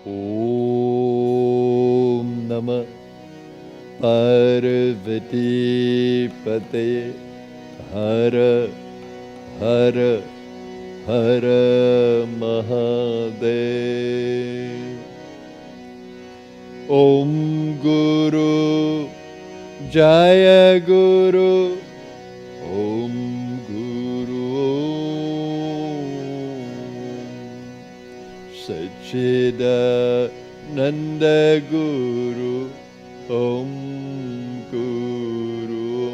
Om Namah Parvati Pataye Hara Hara Hara Mahadev. Om Guru Jaya Guru Om Guru Sachidananda Guru Om Guru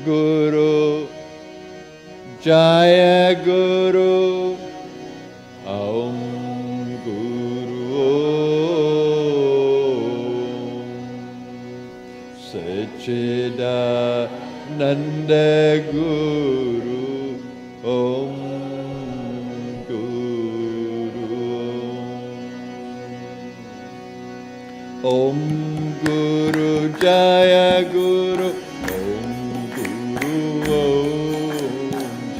Guru Jaya Guru Om Guru Sachidananda Guru Om Om Guru Jaya Guru Om Guru Om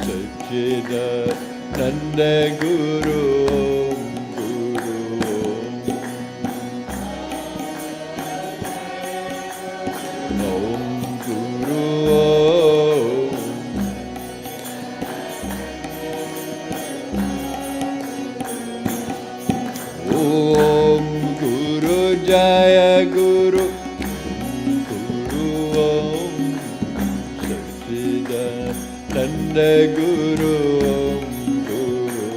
Sachidananda Guru Om Guru Om Guru Om Guru Jaya Guru Guru Om Sachidananda Guru Om Guru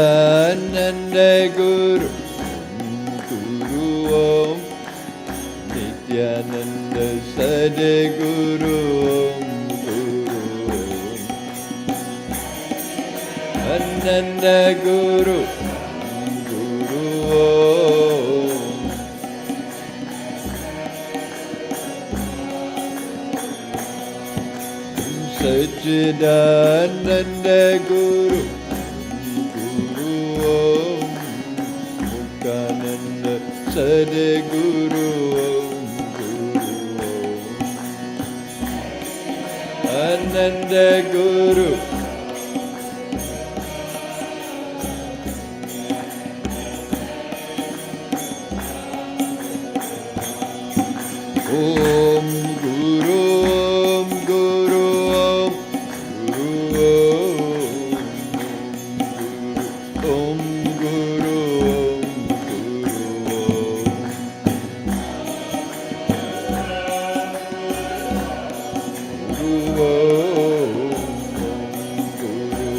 Sachidananda Guru Om Nityananda Sadguru Om Guru Ananda Guru Guru Om Sachidananda Guru Guru Om Mukhananda Sadguru Om Guru Ananda Guru Om Guru Om Guru Om Guru Om Guru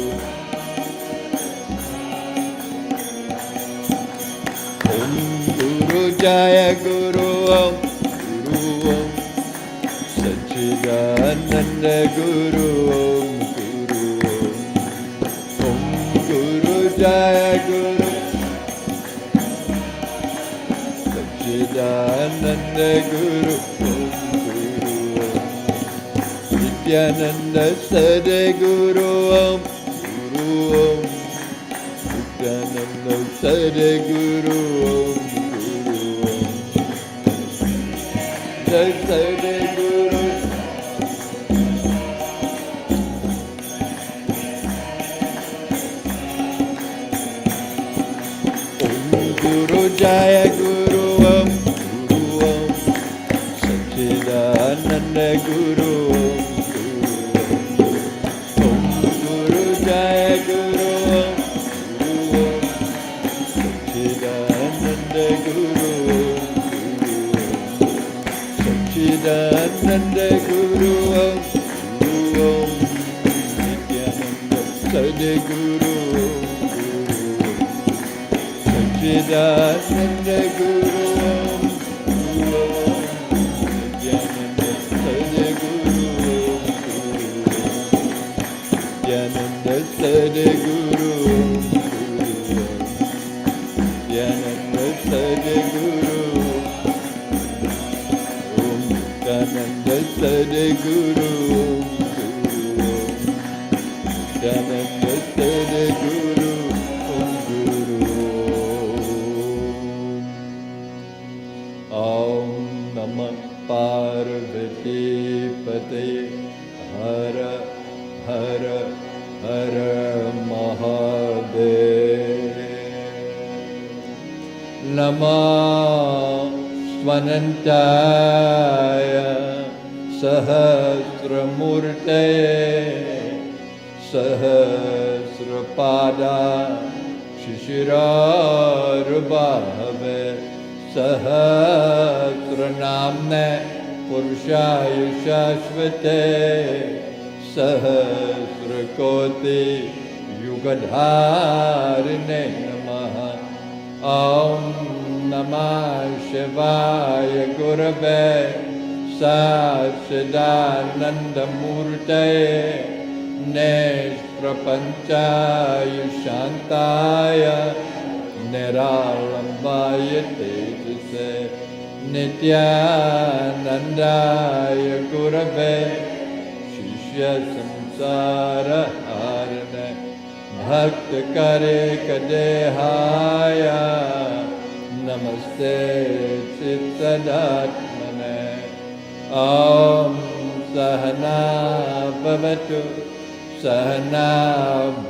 Om Guru Jaya Guru Om Guru Om Sachidananda Guru Om Guru Om Guru Jaya Guru Sachidananda Guru Om Guru Nityananda Sadguru Om Guru Om Nityananda Sadguru Om Guru Jai Sadguru Om Guru Jaya Guru Om Guru Om Sachidananda Guru Om Guru Jaya Guru Om Guru Om Sachidananda Guru Sachidananda Guru Om Guru Om Nityananda Sadguru Om Sachidananda Guru Om Guru Om Nityananda Sadguru Om Nityananda Sadguru Om Nityananda Sadguru Om Nityananda Sadguru Om Nityananda Sadguru, Om Guru. Om Namah Parvati Pate, Hara Hara Hara Mahadev. Namah Svanantaya Sahasramurte Sahasrapada Shishirarubhave Sahasranamne Purushaya Shashvate Sahasrakoti Yugadharine Namaha. Om Namah Shivaya Gurave Sachidananda Murte Neshprapanchaya Shantaya Niralambaya Tejase Nityanandaya Gurave Shishya Samsara Harane Bhakta Kare Kadehaya Namaste Chittadatmane. Om Sahana Bhavatu Sahana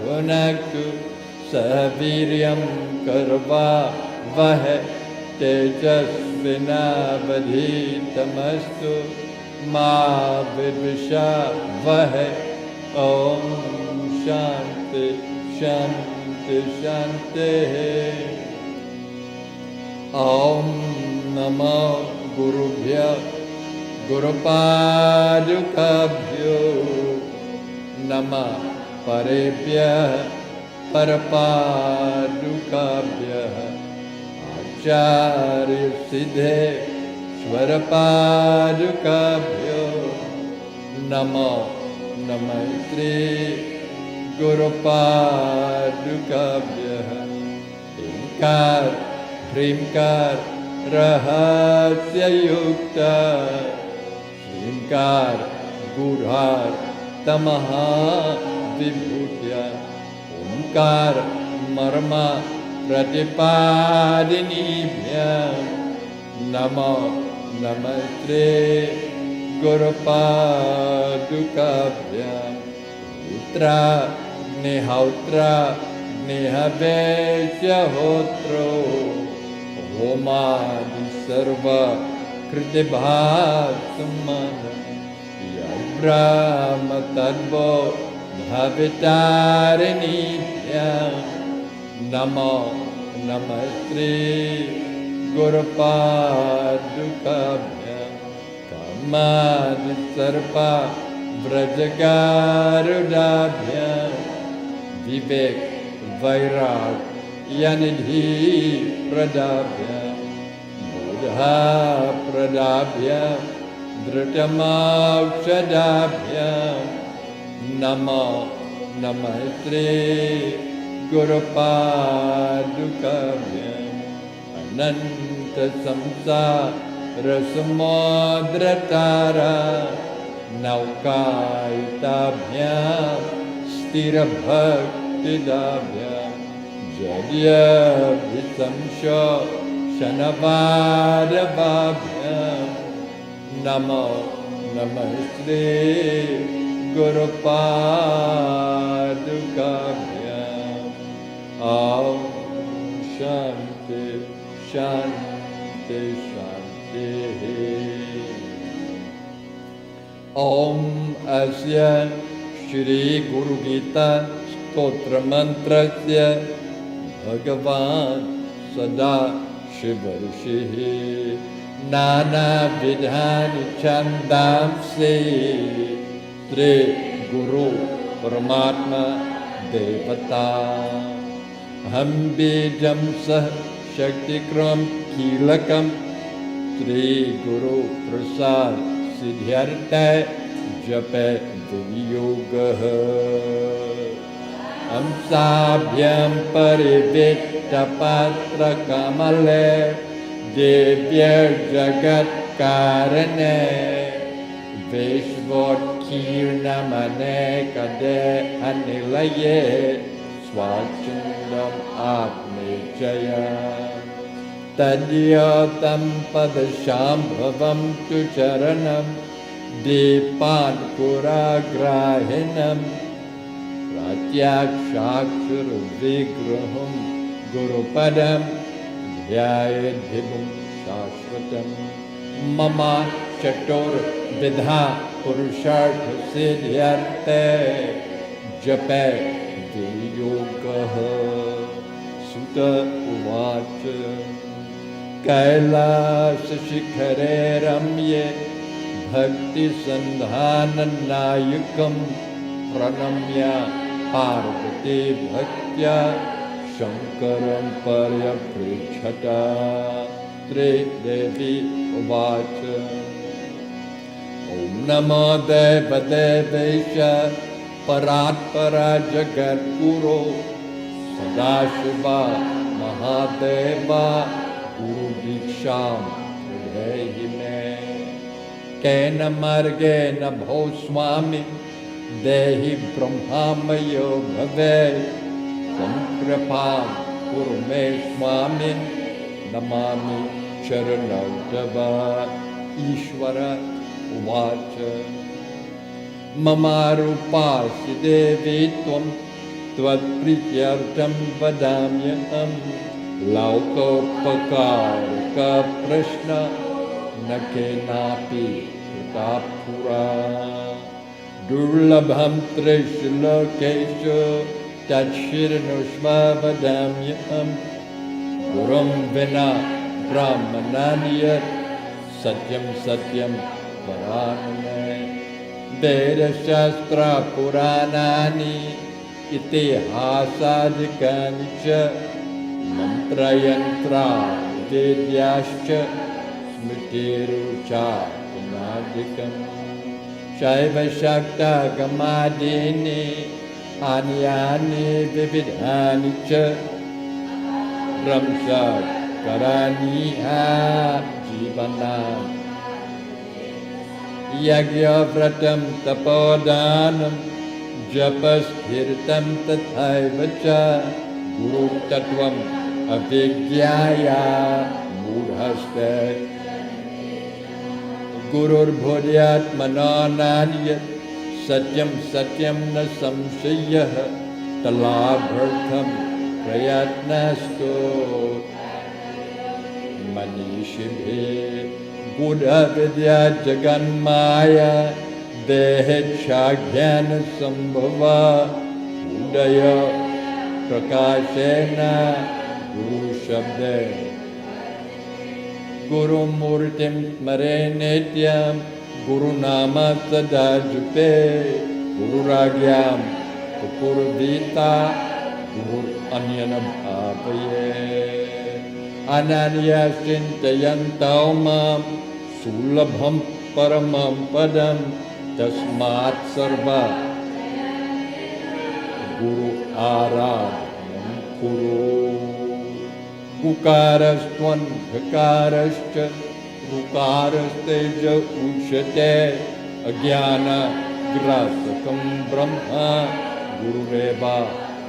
Bhunaktu Sahaviryam Karva Vahe Tejasvinavadhitamastu Ma Vidvisha Vahe. Om Shanti Shanti Shanti. Om Namo Gurubhya Gurupadukabhyo Namah Parebhya Parapadukabhya Acharya Siddhe Swarapadukabhyo Namo Namaitri Gurupadukabhya. Inkar Hrimkar Rahasya Yukta Hrimkar Gurhar Tamaha Vibhutya Omkar Marma Pratipadinibhya Namo Namaste Gurupadukabhya. Utra Nihautra Nihavesya Hotro Homadi Sarva Kritibhasamana Yabrahma Tadvo Bhavitarinitya Namo Namaste Gurupadukabhya. Kamadi Sarpa Vrajagarudabhya Vivek Vairag Yanidhi Pradabhya Buddha Pradabhya Dhritamavshadabhya Namo Namaste Gurupadukabhya. Ananta Samsara Samudratara Naukaitabhya Stira Bhaktidabhya Jadya Visamsho Shanavadabhabhya Namo Namaste Gurupadukabhya. Om Shanti Shanti Shanti. Om Asya Shri Guru Gita Stotra Mantrasya Bhagavan Sada Shivarshihi Nana Vidhani Chandamse Tri Guru Paramatma Devata Ham Bijam Sah Shakti Kram Kilakam Tri Guru Prasad Siddhyartha Jape Vinyogaha Amsabhyam Parivitta Patra Kamale Devya Jagat Karane Vishvot Kirnamane Kade Anilaye Swachindam Atmejaya Tadyotam Padashambhavam Tu Charanam Depan Puragrahinam Pratyakshakshara Vigraham Gurupadam Dhyayadhibam Shashvatam Mama Chatur Vidha Purushartha Siddhyarte Jape Viyogaha Sutta Uvacha Kailasa Shikhare Ramye Bhakti Sandhananayakam Pranamya Parvati Bhaktya Shankaram Paryaprichata Tri Devi Uvacha Om Namo Deva Devesha Paratpara Jagat Guru Sadashiva Mahadeva Guru Diksham Hridhi Me Kena Margena Bhoswami Dehi Brahmamayo Bhave Samkrapam Guru Me Swami Namami Charanodava Ishvara Uvacha Mamarupasi Devi Tvam Tvat Prityartam Vadamyam Laukopakarika Prashna Nakenapi Pratapura Durlabham Trishu Lokeshu Tachiranushvavadamyam Gurum Vina Brahmananiyat Satyam Satyam Paraname Veda Shastra Puranani Itihasādikāni ca Mantra Yantra Vidyascha Smritirucha Punādikam Shaiva Shakta Gamadini Anyani Vividhani ca Ramsa Karaniha Jivanam Yagya Vratam Tapodanam Japaskirtam Tathaivacha Guru Tattvam Avigyaya Mudhaste Gurur Bhudyat Manonanyat Satyam Satyam Na Samshayah Talabhartham Prayatnasto Manishibhe Buddha Vidya Jaganmaya Dehecha Jnana Sambhava Udaya Prakashena Guru Shabde Guru Murtim Smare Nityam Guru Nama Sada Jupe Guru Ragyam Guru Vita Guru Anyana Bhapaye Ananya Sintayantaumam Sulabham Paramam Padam Tasmat Sarva Guru Aradhanam Kuru Gukarastvan Bhakarascha Rukarasteja Uchate Agyana Grasakam Brahma Guru Reva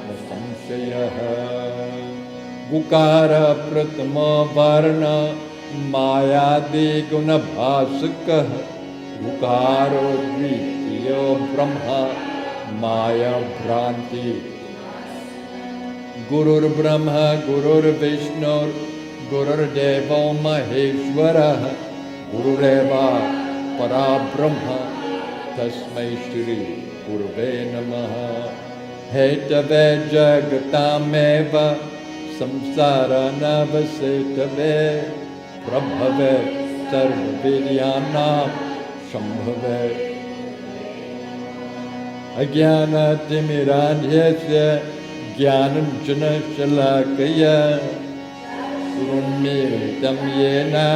Nasamshayaha Gukara Pratama Varna Mayadi Gunabhasaka Gukaro Dvitiyo Brahma Maya Bhranti Gurur Brahma Gurur Vishnu Gurur Devo Maheshwara Gurureva Para Brahma Tasmai Shri Gurve Namaha Hetave Jagatameva Samsara Navasetave Prabhave Sarva Vidyanam Shambhave Agyana Timiradhyasya Jnanam Jana Shalakaya Surunmiritam Yena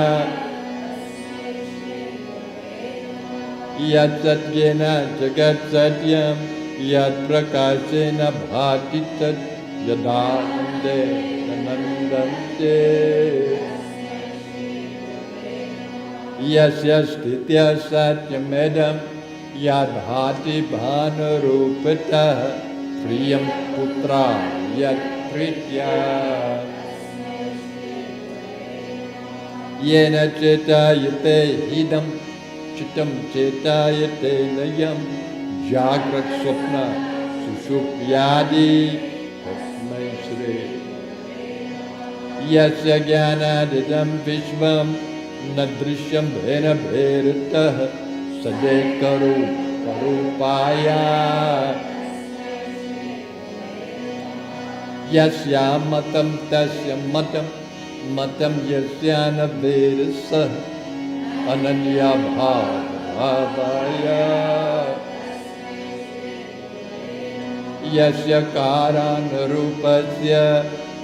Yat Satyena Jagat Satyam Yat Prakashena Bhati Tat Yadanande Nanandante Yasya Sthitya Satyamedam Yadhati Bhanarupata Shriyam putra yatritya Yena chetayate idam Chitam chetayate layam Jagrat swapna sushupyadi Tasmai Shri Yasya jnanadidam vishvam Nadrishyam bhena bheritah Sadekaru karupaya Yasya matam tasya matam Matam yasyana vedasah Ananya bhavaya Yasya karana rupasya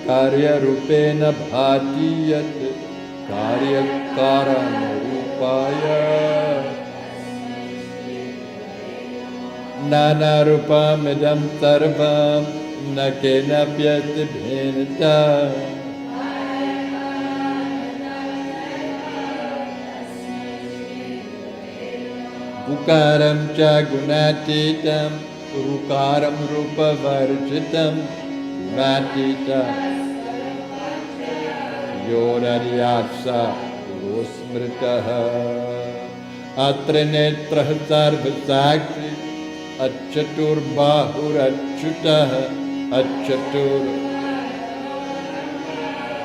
Karya rupena bhati yat Karya karana rupaya Nana rupam idam sarvam Nakena pyati bhenata Ukaram cha gunatitam Ukaram rupa varjitam Gunatitam Yoraryatsa Urosmritaha Atra netrah sarvasakshi Acchatur bahur acchutaha Acchatur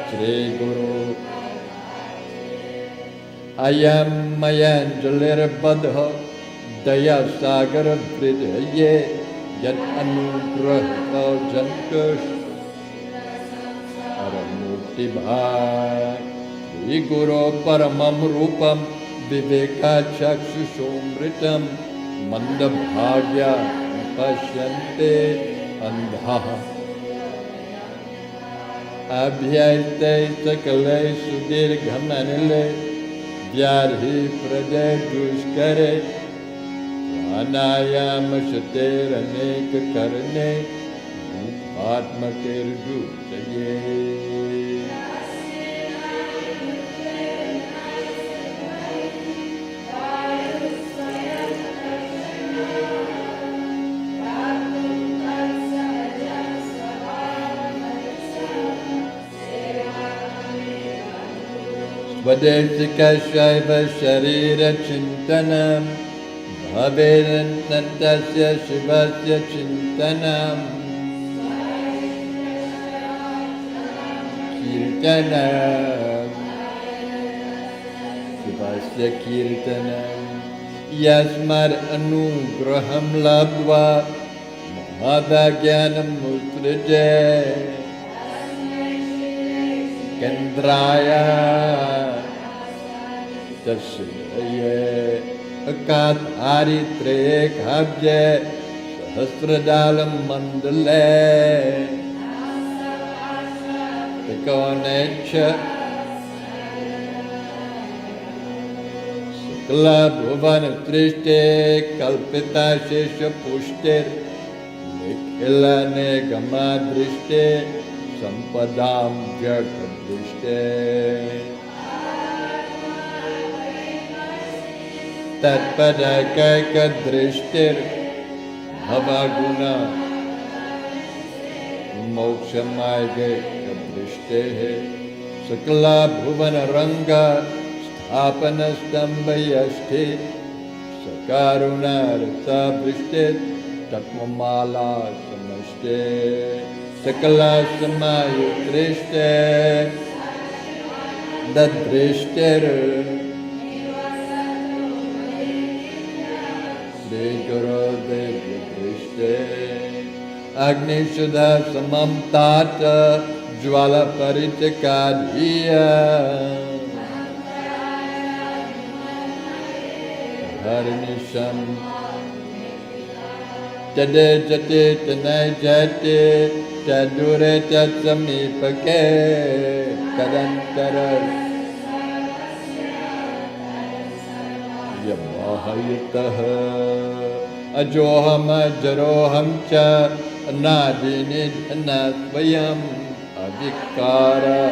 Shri Guru Ayam mayanjalir badha Daya sagar vridhaye Yat anugrahta jantush Aramurti bhai Shri Guru paramam rupam Viveka chakshusomritam Manda bhagya pashyante andhaha Abhyayte sakale sudirghamanile Vyarhi praja dushkare Pranayam shater anek karne Atma kirju chaye Vadesika shaiva sharira chintanam Bhavedantasya shivasya chintanam Kirtanam Shivasya kirtanam Yasmar anugraham labdva Mahadagyanam mutrije Kendraya Tasyaye Akadharitre khabje Sahasradalam mandale Tikonecha Sakla bhuvana trishte Kalpita shesha pushter Nikhilane gamadrishte Sampadam jagadrishte Tatpadakakadrishtir Bhavaguna Mokshamayakadrishte Sakala bhuvana ranga Sthapana stambhayashte Sakaruna rasa vrishtet Tatmamala samashte Sakala samayutrishte Dadrishter Shri Guru Devi Drishte Agni Shuddha Samam Tata Jwala Parichakadhiya Harinisham Tade Jate Tanay Jate Tadure Tatsamipake Kadantara Yamahayataha Ajoham Ajaroham Cha Anadinid Anadvayam Avikara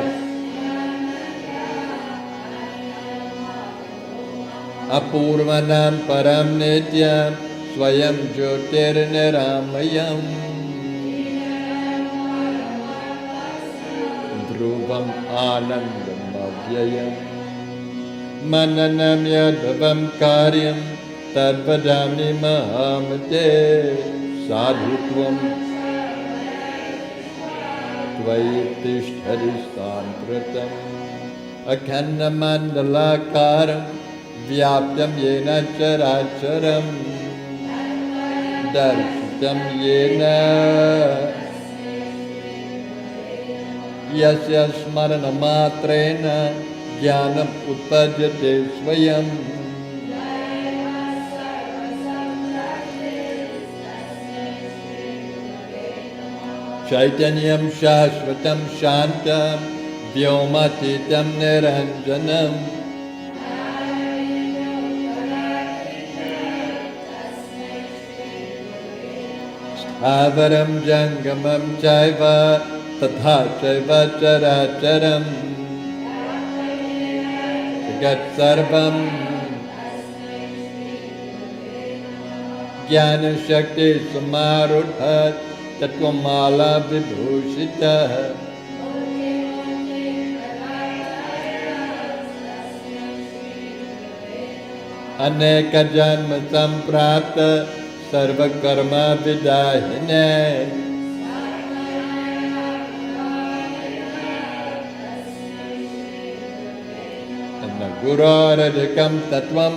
Apurvanam Param Nityam Swayam Jyotir Niramayam स्वरूपम् आनन्दम् अव्ययम् मननं यद्भवं कार्यं तद्वदामि महामते साधुत्वं त्वयि तिष्ठति साम्प्रतम् अखण्डमण्डलाकारं व्याप्तं येन चराचरं दर्शितं येन यस्य स्मरणमात्रेण ज्ञानम् उत्पद्यते स्वयं चैतन्यं शाश्वतं शान्तं व्योमातीतं निरञ्जनम् स्थावरं जङ्गमं चैव तथा चैव चराचरम् जगत्सर्वं ज्ञानशक्ति समारूढः तत्त्वमाला विभूषितः अनेकजन्म सम्प्राप्त सर्वकर्म विदाहिने न गुरोरधिकं तत्त्वं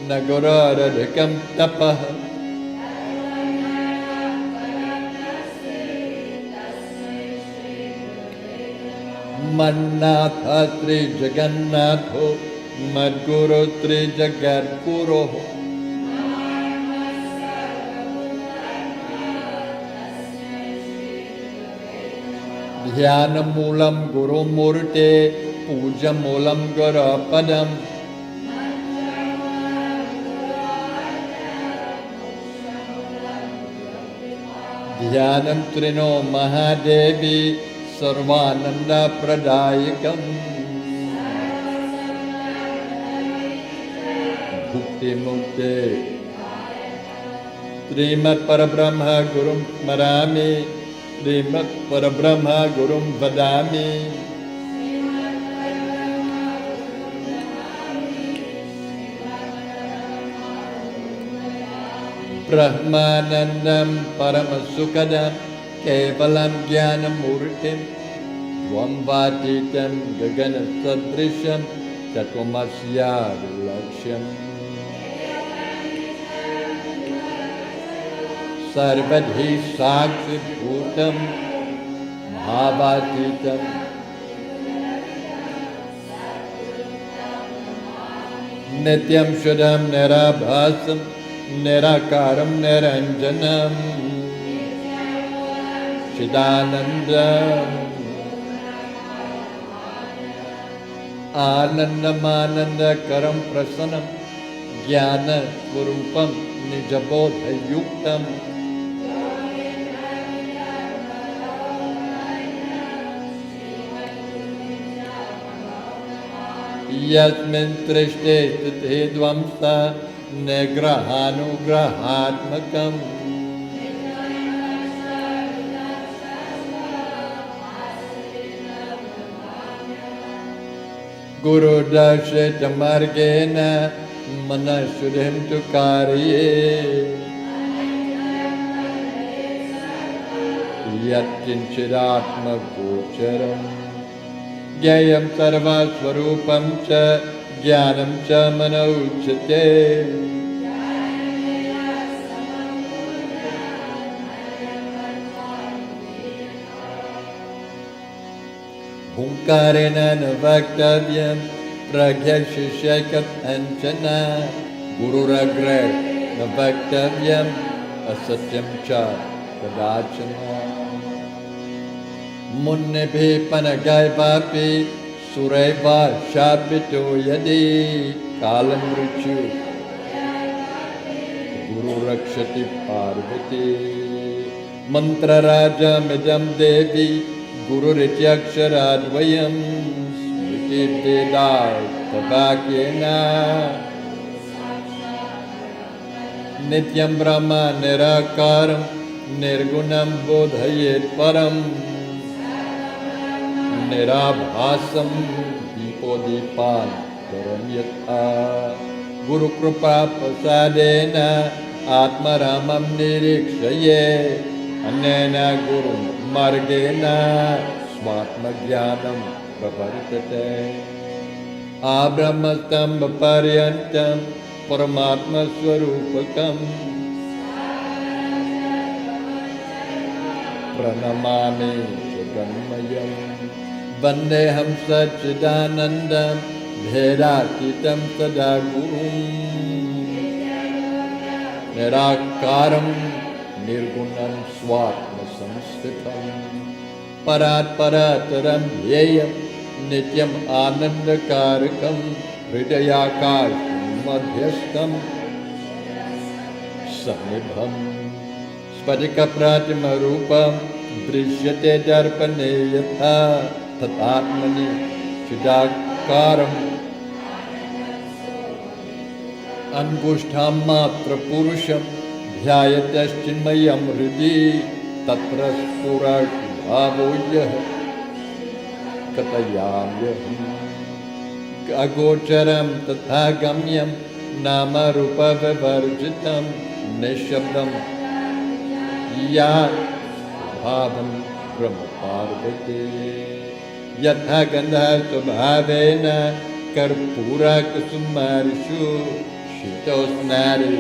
न गुरोरधिकं तपः मन्नाथ श्री जगन्नाथो मद्गुरो श्री जगद्गुरो ध्यानमूलं गुरुमूर्ते पूजमूलं गुरुपदम् ध्यानं त्रिनो महादेवी सर्वानन्दप्रदायकम् भुक्तिमुक्ते श्रीमत्परब्रह्म गुरुं स्मरामि श्रीमत्परब्रह्म गुरुं वदामि ब्रह्मानन्दं परमसुखदं केवलं ज्ञानमूर्तिं त्वं वातीतं गगनसदृशं तत्त्वमस्यादिलक्ष्यम् सर्वधी साक्षिभूतं भावातीतं नित्यं शुद्धं निराभासं निराकारं निरञ्जनम् चिदानन्दम् आनन्दमानन्दकरं प्रसन्नं ज्ञानस्वरूपं निजबोधयुक्तम् यस्मिन् दृष्टे स्थिते ध्वंसा निग्रहानुग्रहात्मकम् गुरुदर्शितमार्गेण मनःशुद्धिं तु कारये यत्किञ्चिदात्मगोचरम् ज्ञेयं सर्वस्वरूपं च ज्ञानं च मनोच्यते हुङ्कारेण न वक्तव्यं प्रज्ञशिष्यैककञ्चन गुरुरग्रे न वक्तव्यम् असत्यं च कदाचन मुन्निभिः पनगैवापि सुरैव शापितो यदि कालमृत्यु गुरुरक्षति पार्वती मन्त्रराजमिदं देवी गुरुरित्यक्षराद्वयं स्मृतिवेदार्थवाक्येन नित्यं ब्रह्म निराकारं निर्गुणं बोधयेत् परम् निराभासं दीपोदीपान्तरं यथा गुरुकृपा प्रसादेन आत्मरामं निरीक्षये अनेन गुरुमार्गेण स्वात्मज्ञानं प्रवर्तते आब्रह्मस्तम्भपर्यन्तं परमात्मस्वरूपकम् प्रणमामि जगन्मयं वन्देऽहं सच्चिदानन्दं भेदातीतं सदा गुरुं निराकारं निर्गुणं स्वात्मसंस्थितं परात्परतरं ध्येयं नित्यम् आनन्दकारकं हृदयाकाशं मध्यस्थं सन्निभम् स्फटिकप्रतिमरूपं दृश्यते दर्पणे यथा तथात्मनि चिदाकारम् अंगुष्ठं मात्रपुरुषं ध्यायतश्चिन्मयं हृदि तत्र स्फुरद्भावो यः कथयाम्यहम् अगोचरं तथा गम्यं नामरूपविवर्जितं निःशब्दं या भावं ब्रह्मपार्वते यथा गन्धः स्वभावेन कर्पूरकुसुमारिषु शीतोष्णारि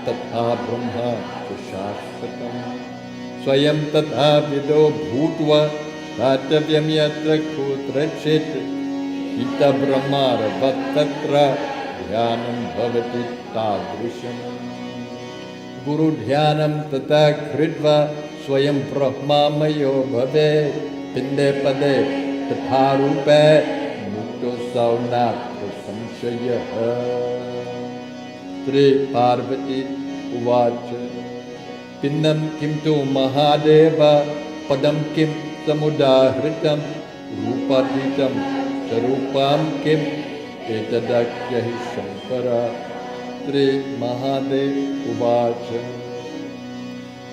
तथा ब्रह्म शाश्वतं स्वयं तथा विदो भूत्वा दातव्यं यत्र कुत्रचित् हितब्रह्मारभत् तत्र ध्यानं भवति तादृशम् गुरुध्यानं तथा कृत्वा स्वयं ब्रह्मामयो भवेत् पिण्डे पदे तथा रूपे मुक्तो सौनात्र संशयः श्री पार्वती उवाच पिण्डं किं तु महादेव पदं किं समुदाहृतं रूपातीतं स्वरूपं किम् एतदख्य हि शङ्कर श्री महादेव उवाच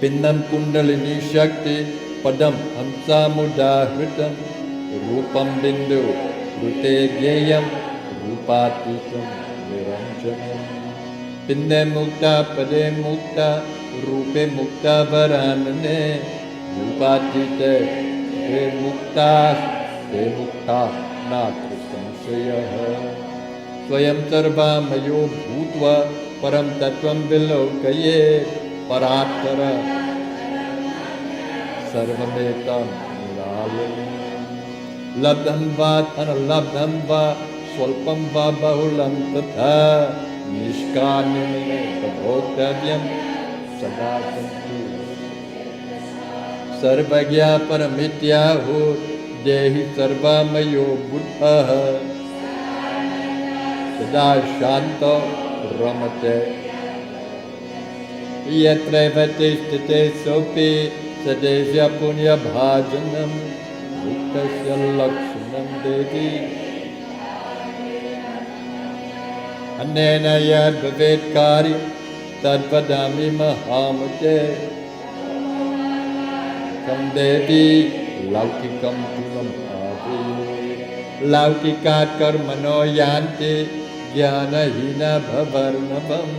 पिण्डं कुण्डलिनी शक्ति पदं हंसामुदाहृतं रूपं बिन्दु ऋते ज्ञेयं रूपातीतं निरञ्जनम् पिण्डे मुक्ता पदे मुक्ता रूपे मुक्ता वरानने रूपातीते ते मुक्ता नात्र संशयः स्वयं सर्वमयो भूत्वा परं तत्त्वं विलोकये परात्पर सर्वमेतं निरालये लब्धं वा अनलब्धं वा स्वल्पं वा बहुलं तथा निष्काम्यमेव भोक्तव्यं सदा सन्तु सर्वज्ञा परमित्याहुः देहि सर्वमयो बुद्धः सदा शान्तो रमते यत्रैव तिष्ठते सोऽपि सदेशः पुण्यभाजनं मुक्तस्य लक्षणं देवी अनेन यद्भवेत् कार्यं तद्वदामि महामते कं देवी लौकिकं तुलं भावे लौकिकात् कर्मणो यान्ति ज्ञानहीना भवर्णवम्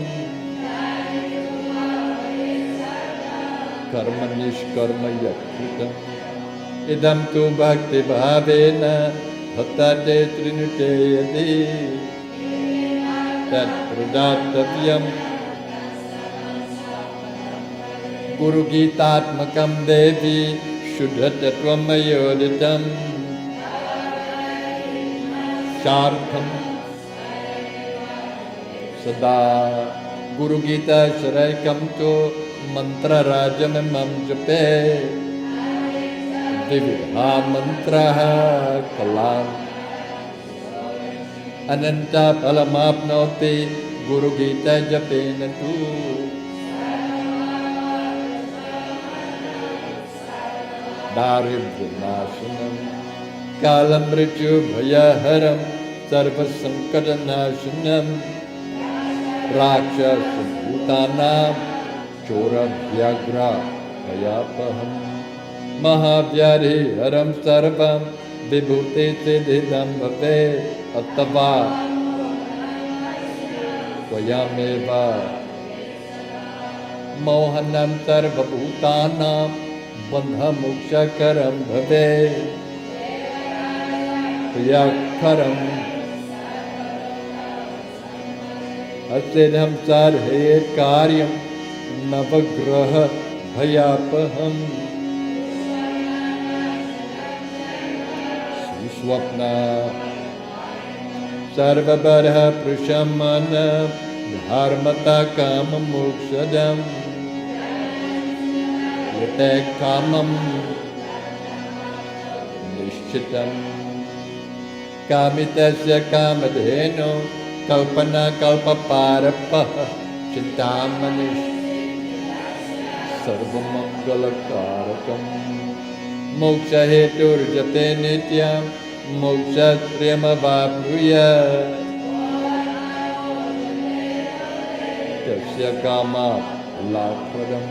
कर्म निष्कर्म यत्कृतम् इदं तु भक्तिभावेन भक्ताते त्रिनुते यदि तत्प्रदातव्यम् गुरुगीतात्मकं देवी शुद्धतत्त्वमयोदितं सार्थं सदा गुरुगीताश्रयकं तु मन्त्रराजमिमं जपे विविधा मन्त्रः कलाम् अनन्तफलमाप्नोति गुरुगीताजपेन तु दारिद्र्यनाशनं कालमृत्युभयहरं सर्वसङ्कटनाशनं राक्षसभूतानां चोरव्याघ्रभयापहं महाव्याधि हरम सर्वम विभूति सिद्धिदम भवे अथवा स्वयमेव मोहनम सर्वभूतानां बन्धमोक्षकरं भवे प्रियकरं असिद्धं सर्वे कार्यं नवग्रह भयापहम् सुस्वप्न सर्वबरः प्रशमन धर्मता काम मोक्षदम् यते कामं निश्चितम् कामितस्य कामधेनो कल्पना कल्पपारपः चिन्तामणि सर्वमङ्गलकारकम् मोक्षहेतुर्जते नित्यं मोक्षत्रयमवाप्नुयात् तस्य कामालाभप्रदम्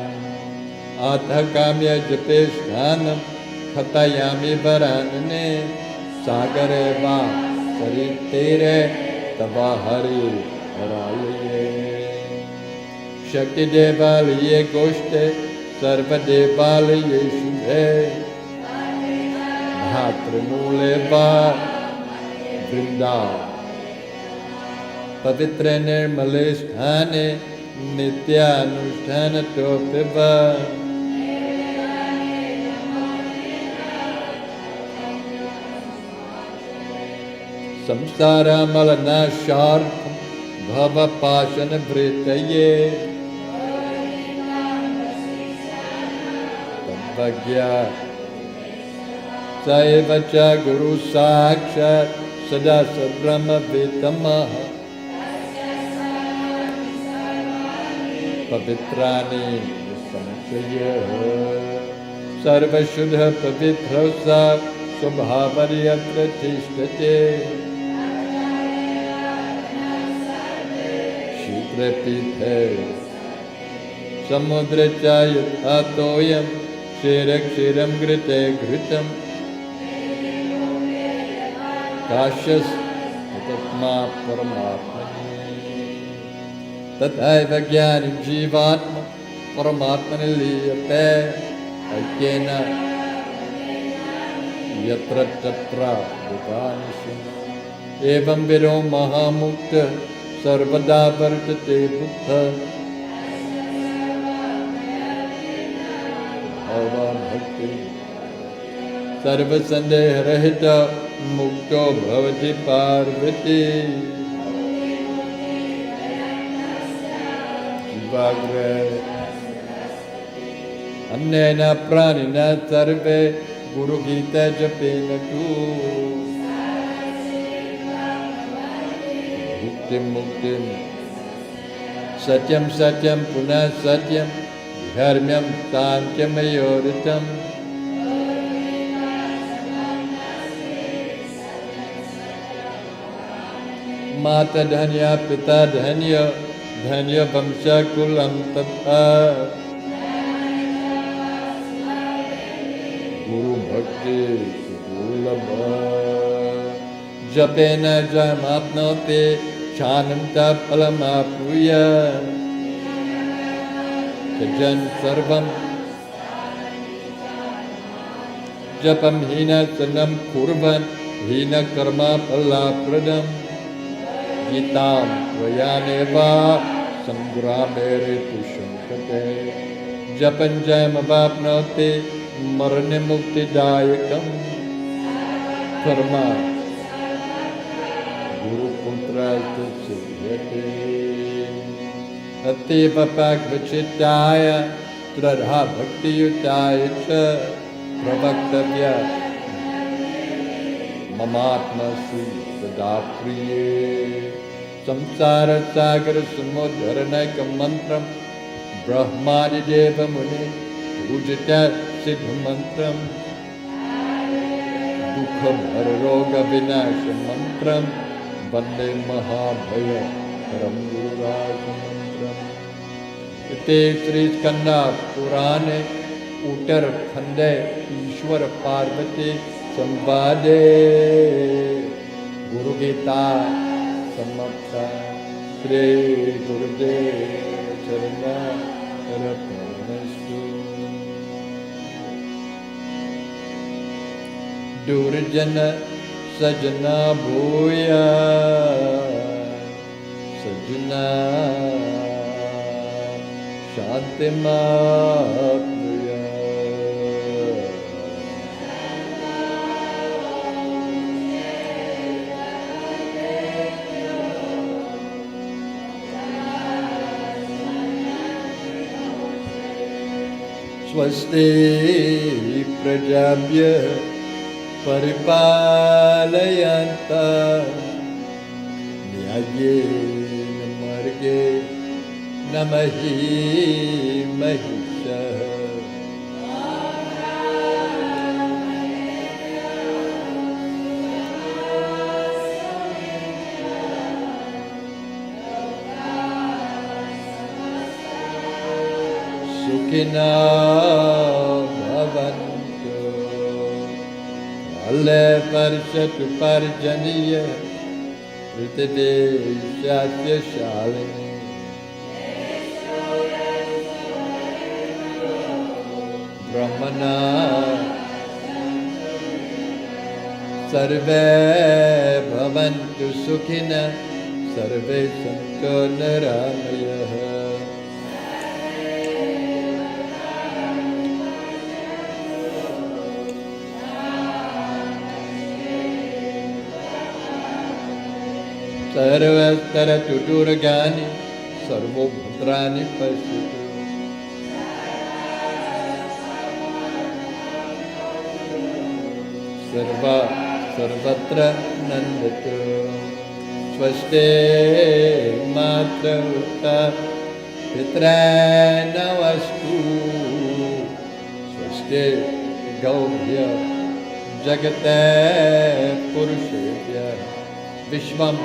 अथ काम्य जपे स्नानं कथयामि वरानने सागरे वा सरितीरे तव हरि हरालये शक्तिदेवालये गोष्ठे सर्वदेवालये शुभे भातृमूले वा वृन्दा पवित्र निर्मले स्थाने नित्यानुष्ठानतोऽपि वा संसारमलनाशार्थं भवपाशनवृत्तये तद्वज्ञा स एव च गुरु साक्षात् सदा सद्ब्रह्मवित्तमः पवित्राणि संशयः सर्वशुद्ध पवित्र सा स्वभावर्यत्र तिष्ठते शीघ्रपीठे समुद्रे च यथा तोयं क्षीरक्षीरं घृते घृतं काश्यस्मात्मा परमात्मनि तथैव ज्ञानी जीवात्मा परमात्मनि लीयते ऐक्येन यत्र तत्र विभानिषु एवं विरो महामुक्त सर्वदा वर्तते बुद्ध भवभक्ति सर्वसंदेहरहित मुक्तो भवति पार्वती जीवाग्रे अन्येन प्राणिना सर्वे गुरुगीता जपेन तु मुक्तिं मुक्तिं सत्यं सत्यं पुनः सत्यं धर्म्यं शान्त्यमयोरितम् माता धन्या पिता धन्य धन्य वंशकुलं तथा गुरु भक्ति दुर्लभ जपेन जयमाप्नोति शान्तं फलमाप्नुयात् जन सर्वं जपं हीनतनं कुर्वन् हीनकर्मा फलप्रदम् गीतां त्वयानेव संग्रामे ऋतुशङ्कते जपं जयमवाप्नोति मरणमुक्तिदायकं कर्म गुरुपुत्रात् सिद्ध्यते अतीव पाक्वचित्ताय श्रद्धा भक्तियुताय च प्रवक्तव्य ममात्मसि सदा प्रिये संसार सागर समुद्धरणकं मन्त्रं ब्रह्मादिदेव मुनि पूजित सिद्ध मंत्रम दुख भर रोग विनाश मंत्रम वंदे महाभय परम गुरुराज मंत्रम इति श्री स्कंदा पुराणे उत्तरखंडे ईश्वर पार्वती संवादे गुरु गीता समाप्ता श्री गुरुदेव चरणारविंदस्तु। दुर्जन सजना भूया सजना शांति माप्नुया। स्वस्ति प्रजाभ्यः परिपालयन्तः न्याय्येन मार्गेण न महीं महिषः। सुखिनः भवन्तु। काले वर्षतु पर्जन्यः पृथिवी सस्यशालिनी। ब्रह्मणा सर्वे भवन्तु सुखिनः सर्वे सन्तु निरामयाः। सर्वस्तरतु दुर्गाणि सर्वभद्राणि पश्यतु। सर्वत्र नन्दतु। स्वस्ति मातृभूता पितॄन्नमस्तु। स्वस्ति गौभ्यः जगते पुरुषेभ्यः विश्वं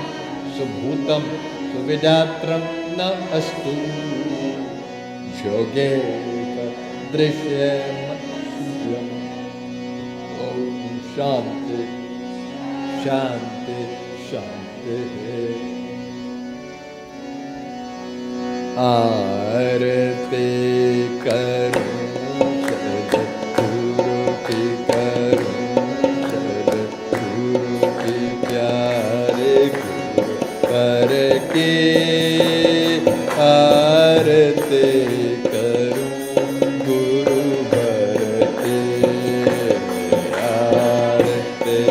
सुभूतं सुविदात्रं न अस्तु। योगे दृश्यम्। ओम शांति शांति शांति। आरती करूं सद्गुरु की करूं सद्गुरु की प्यारे गुरु पर की आरती करूं गुरु भर की आरती।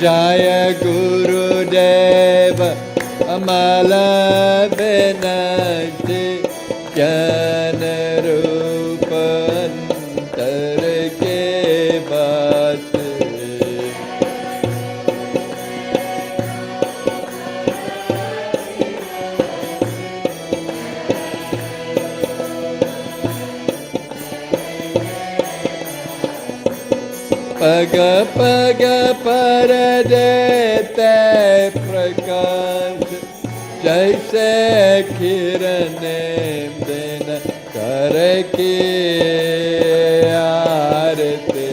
जय गुरुदेव अमल विनति ज्ञान रूप अंतर के बात। पग पग पर देते प्रकाश जैसे किरण दिन कर की आरती।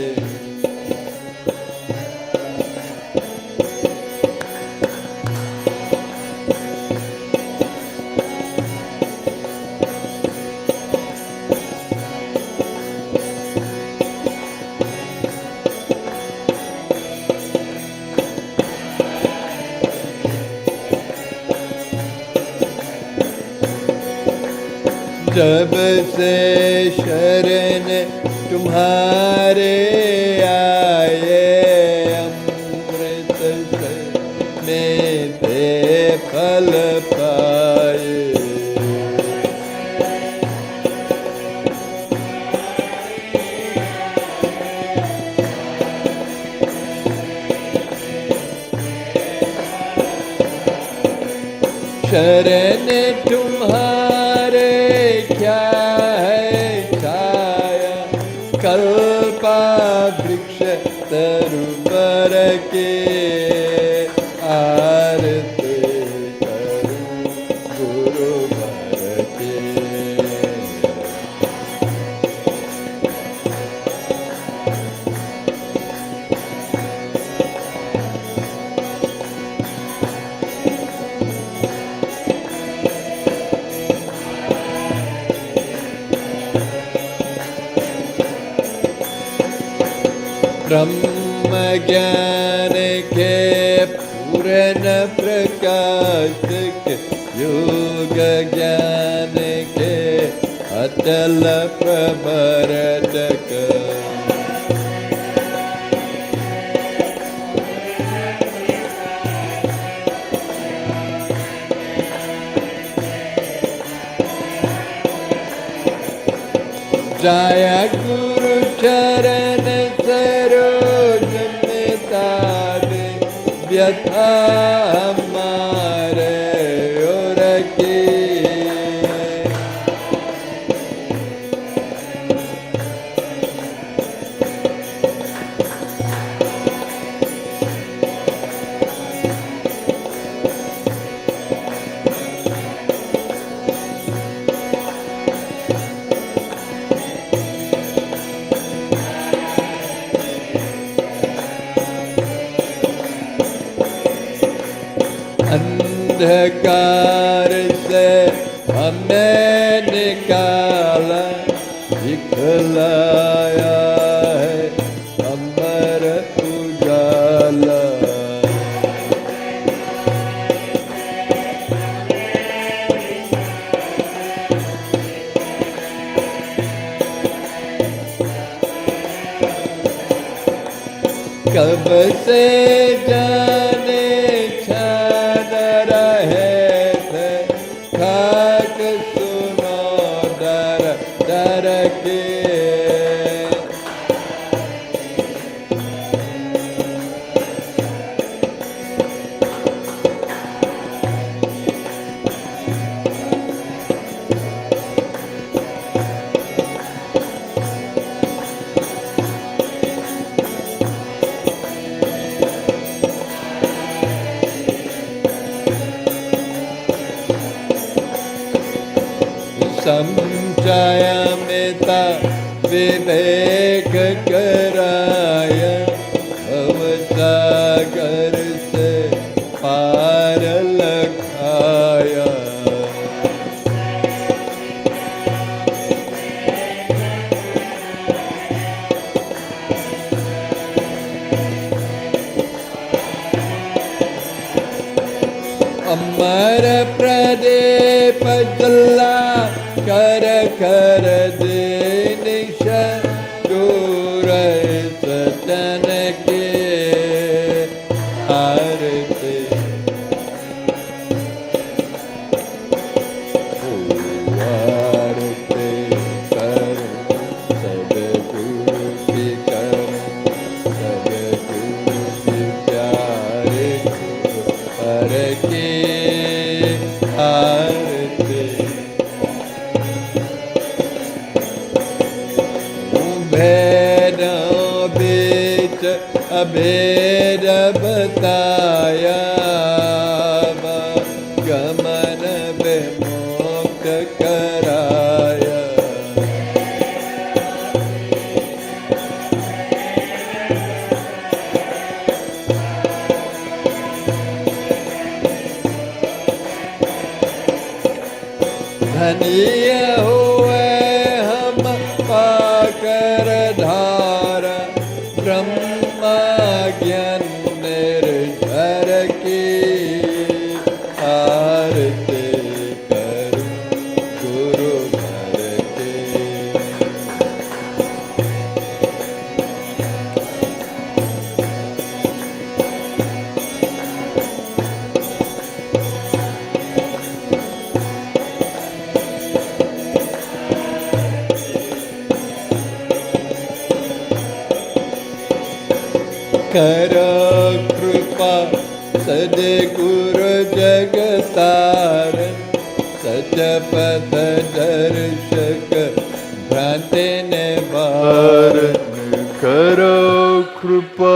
जब से शरण तुम्हारे आए अमृत में थे फल पाए। शरण तुम्हारे क्या है छाया, कल्पा वृक्ष तरुवर के, आरती करूं गुरुवर के। ब्रह्म ज्ञान के पूर्ण प्रकाश के, योग ज्ञान के अचल प्रवर्तक, जाया गुरु चरण सरोज में तारे, व्यथा हमारे और की। अंधकार से हमें निकाला, दिखलाया है अमर उजाला। कब से जाने छान रहे थे, खाक सुनो डर डर के। समझाया मेता विवेक कराया, भवसागर से पार लगाया। अमर प्रदीप जला कर कर दे निशा, दूर सतन के आरती। आरती करूं सब गुरु की, करूं सब गुरु की प्यारे गुरु के आरती। भेद बीच अभेद बताया, गमन विमुक्त कराया। धन्य हुए हम पाकर धारा, ब्रह्मा ज्ञान निर्झर की। आरती करूं गुरु घर के। करो कृपा सद्गुरु जगतारण, सत्यपथ दर्शक भ्रांति निवारण करो कृपा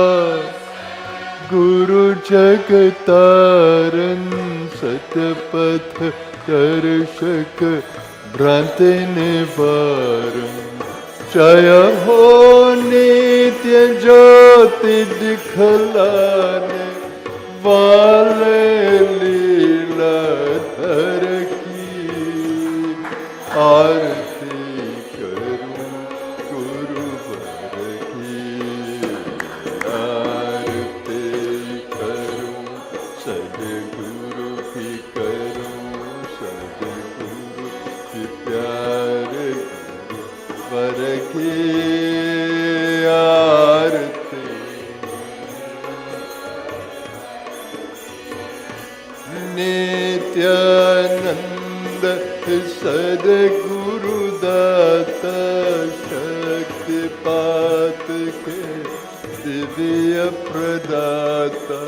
गुरु जगतारण सत्यपथ दर्शक भ्रांति निवारण जय हो नित्य ज्योति दिखलाने वाले लीलाधर की आरती करूं गुरुवर की आरती करूं सद्गुरु की करूं सद्गुरु की प्यारे गुरुवर की आरती नित्यानंद सद्गुरु दाता शक्तिपात के दिव्य प्रदाता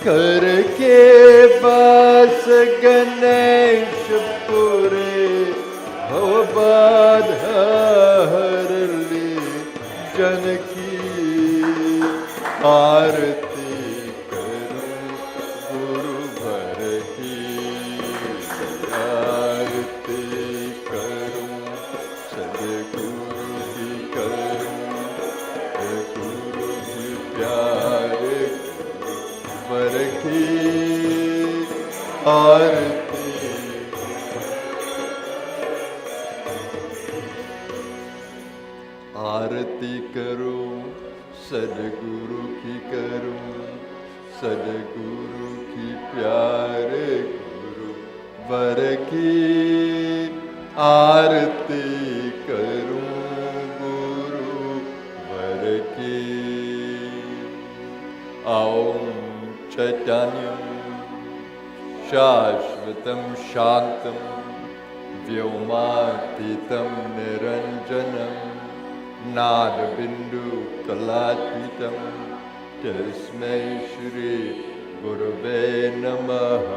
करके वास गणेश पुरे हो बाधा हर ली जन की आरती करूं गुरुवर की आरती करूं सद्गुरु की करूं गुरु की प्यारे वर की आरती आरती करूं सद्गुरु की करूं सद्गुरु की प्यारे गुरु वर की आरती करूं गुरु वर की ओम चैतन्यं शाश्वतं शान्तं व्योमातीतं निरञ्जनं नादबिन्दुकलातीतं तस्मै श्री गुरवे नमः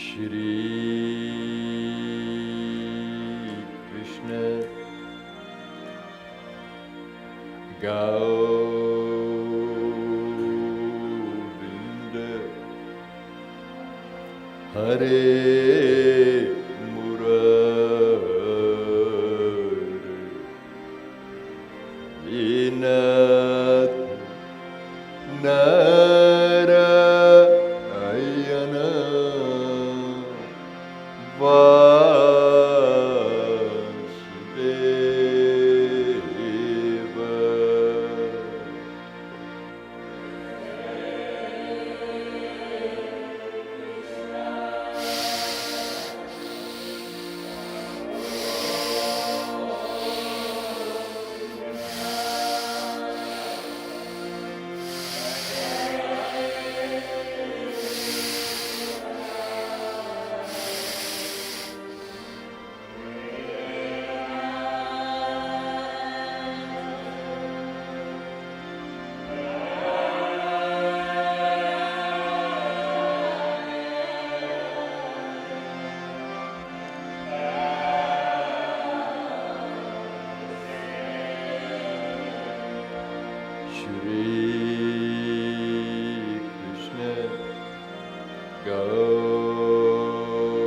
श्री गोविंद हरे मुरारी नाथ नारायण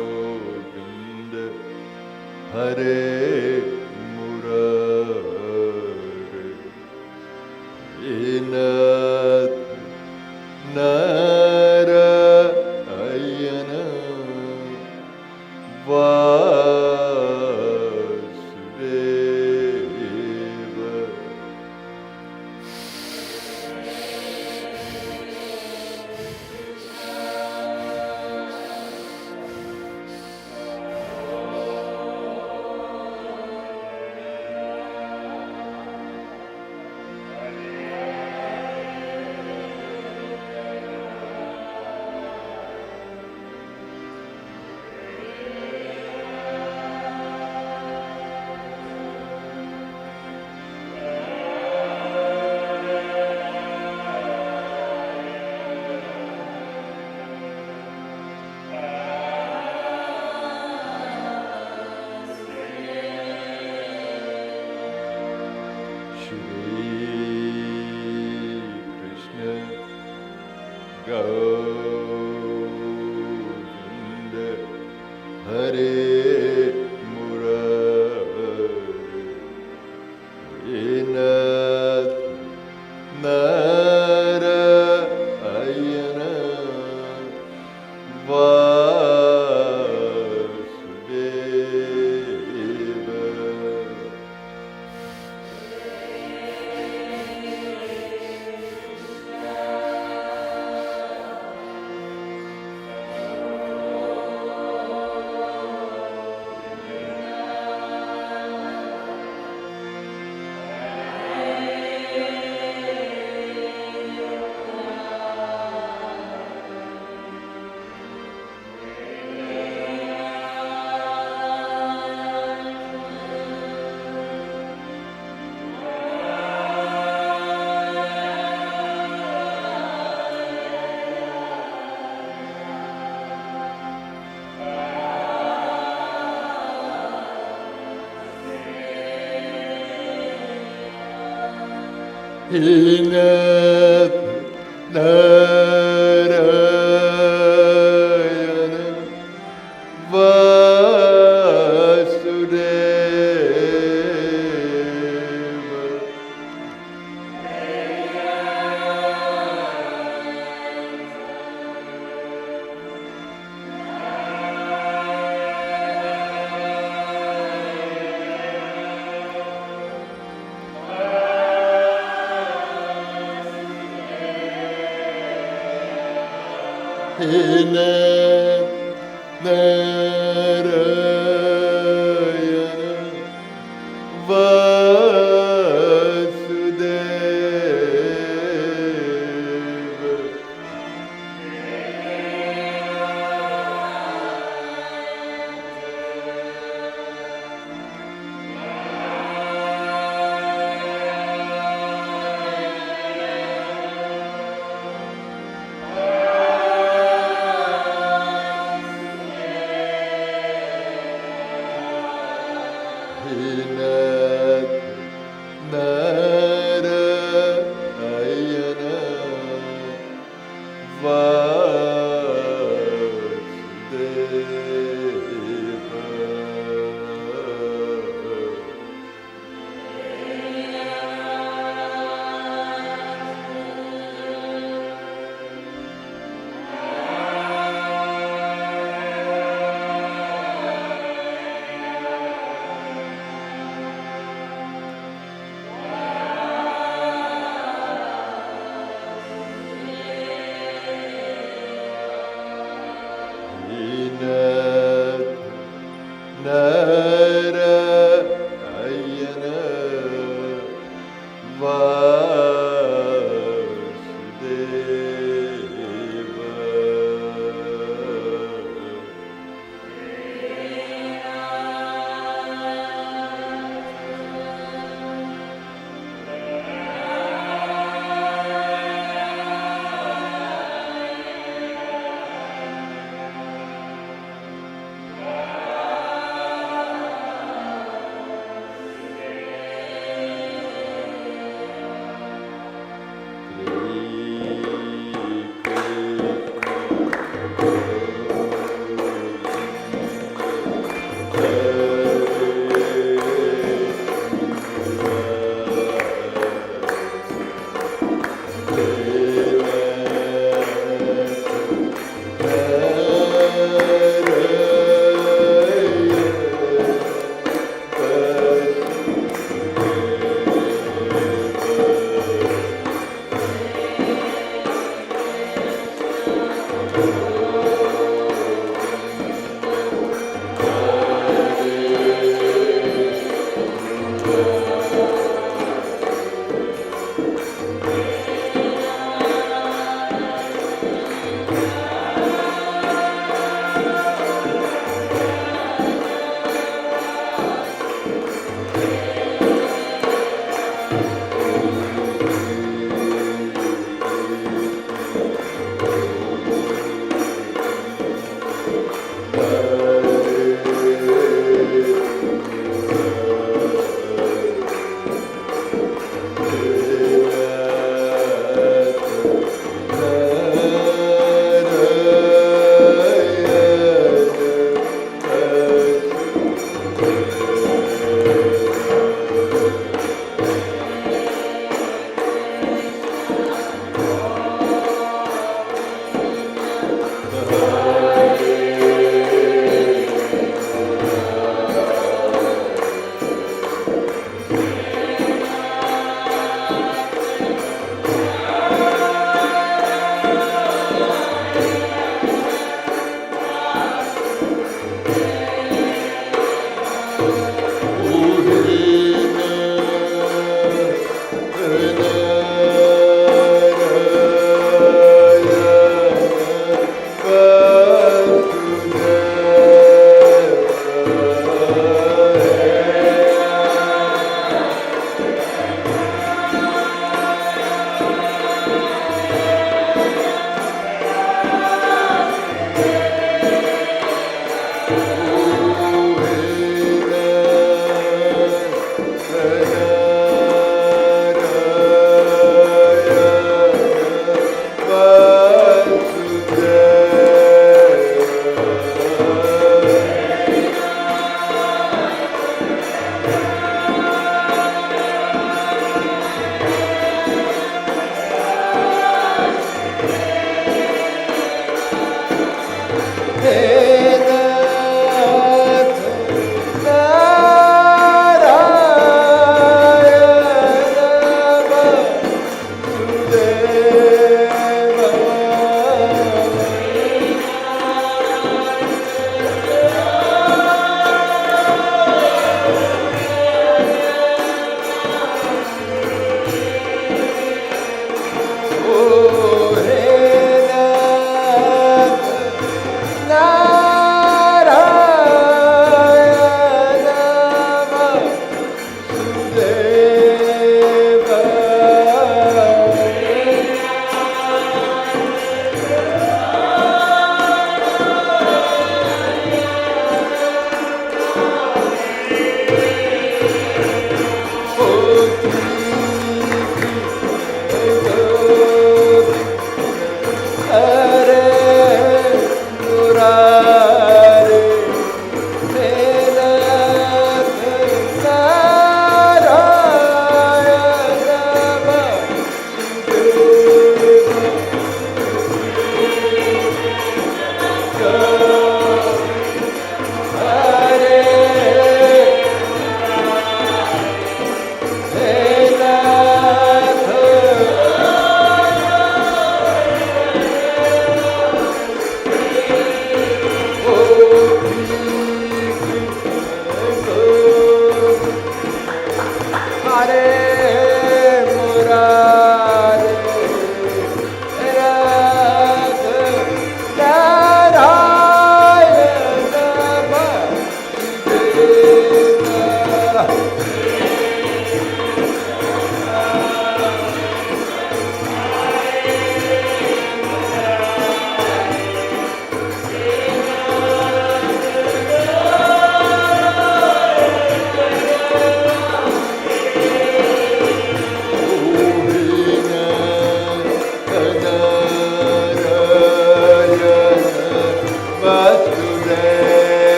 गोविंद हरे मुरारी नाथ Narayan Vasudev Govinda Hare Murarinath Narayana Vasudeva. Hinath Narayana Vasudeva. Hinath Narayana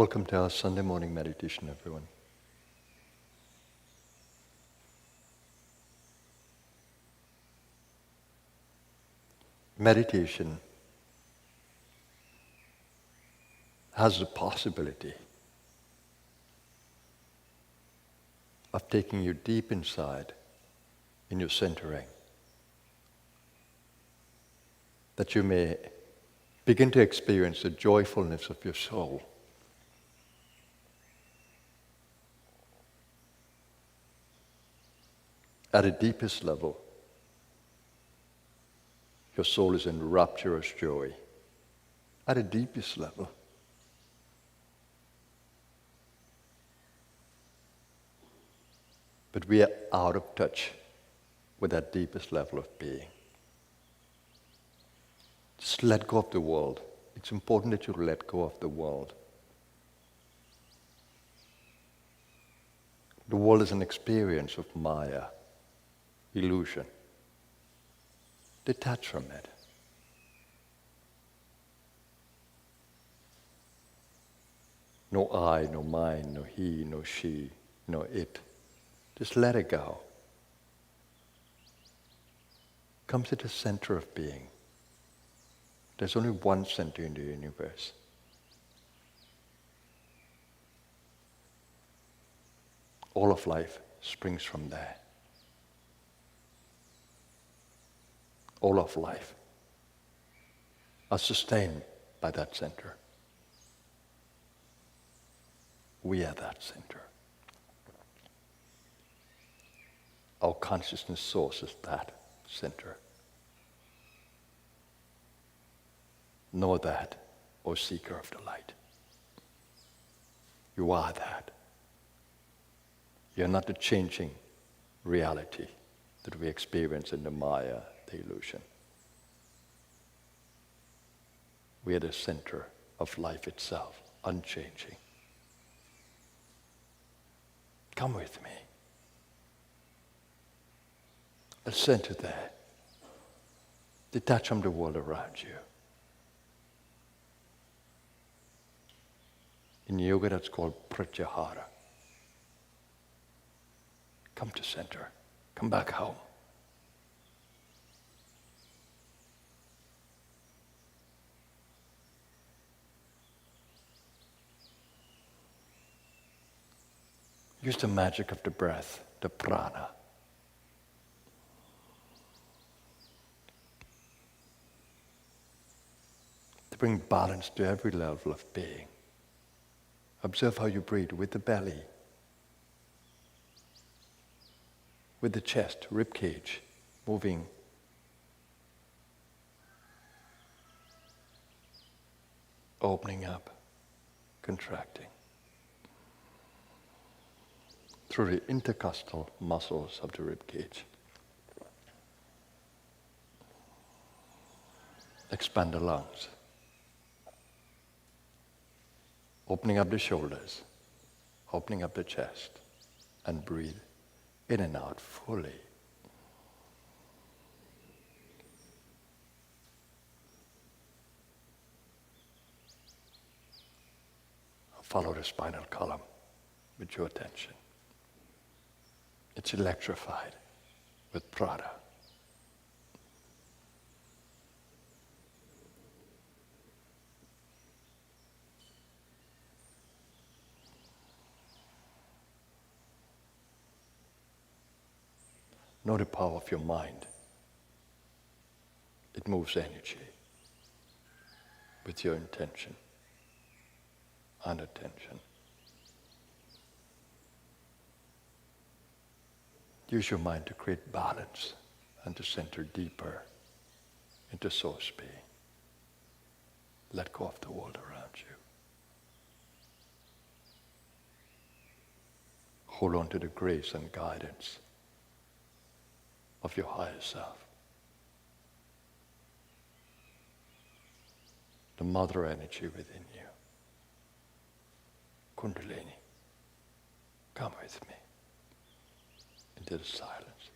Welcome to our Sunday morning meditation, everyone. Meditation has the possibility of taking you deep inside in your centering, that you may begin to experience the joyfulness of your soul. At the deepest level, your soul is in rapturous joy. At the deepest level. But we are out of touch with that deepest level of being. Just let go of the world. It's important that you let go of the world. The world is an experience of Maya, illusion. Detach from it. No I, no mine, no he, no she, no it. Just let it go. Come to the center of being. There's only one center in the universe. All of life springs from there. All of life are sustained by that center. We are that center. Our consciousness source is that center. Know that, O seeker of the light. You are that. You're not the changing reality that we experience in the Maya, the illusion. We are the center of life itself, unchanging. Come with me. Let's center there. Detach from the world around you. In yoga, that's called pratyahara. Come to center. Come back home. Use the magic of the breath, the prana. To bring balance to every level of being. Observe how you breathe with the belly, with the chest, rib cage, moving. Opening up, contracting. Through the intercostal muscles of the rib cage. Expand the lungs. Opening up the shoulders, opening up the chest, and breathe in and out fully. Follow the spinal column with your attention. It's electrified with prana. Know the power of your mind. It moves energy with your intention and attention. Use your mind to create balance and to center deeper into source being. Let go of the world around you. Hold on to the grace and guidance of your higher self. The mother energy within you. Kundalini, come with me into the silence.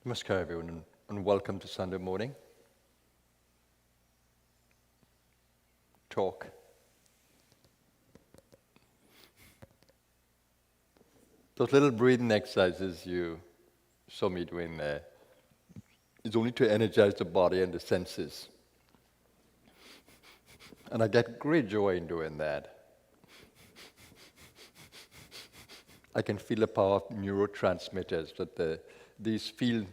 Namaskar everyone and welcome to Sunday morning talk. Those little breathing exercises you saw me doing there is only to energize the body and the senses. And I get great joy in doing that. I can feel the power of neurotransmitters, that these feel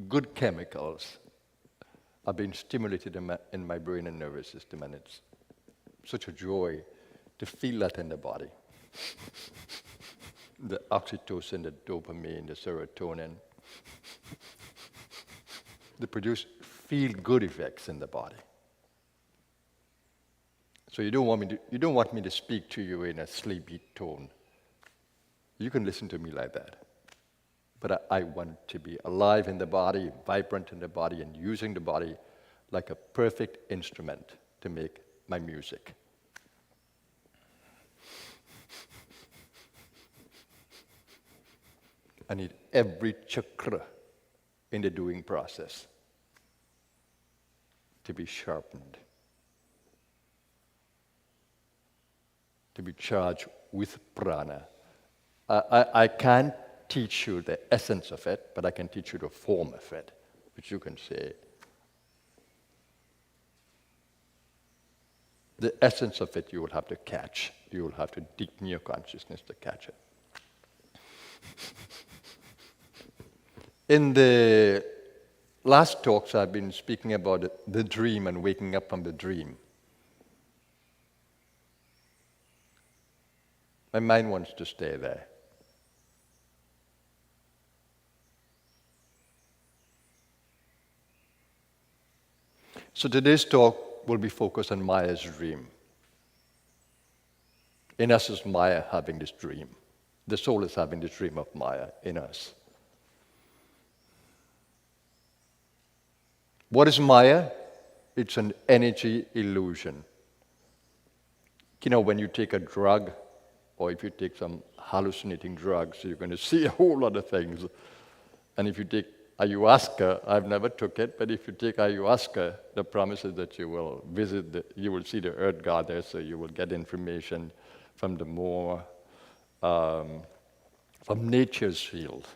good chemicals are being stimulated in my brain and nervous system, and it's such a joy to feel that in the body. The oxytocin, the dopamine, the serotonin, they produce feel-good effects in the body. So you don't want me to speak to you in a sleepy tone. You can listen to me like that. But I want to be alive in the body, vibrant in the body, and using the body like a perfect instrument to make my music. I need every chakra in the doing process to be sharpened, to be charged with prana. I can't teach you the essence of it, but I can teach you the form of it, which you can say. The essence of it you will have to catch. You will have to deepen your consciousness to catch it. In the last talks, I've been speaking about the dream and waking up from the dream. My mind wants to stay there. So today's talk will be focused on Maya's dream. In us is Maya having this dream. The soul is having this dream of Maya in us. What is Maya? It's an energy illusion. You know, when you take a drug, or if you take some hallucinating drugs, you're going to see a whole lot of things. And if you take ayahuasca, I've never took it, but if you take ayahuasca, the promise is that you will you will see the earth goddess, so you will get information from the more, from nature's field.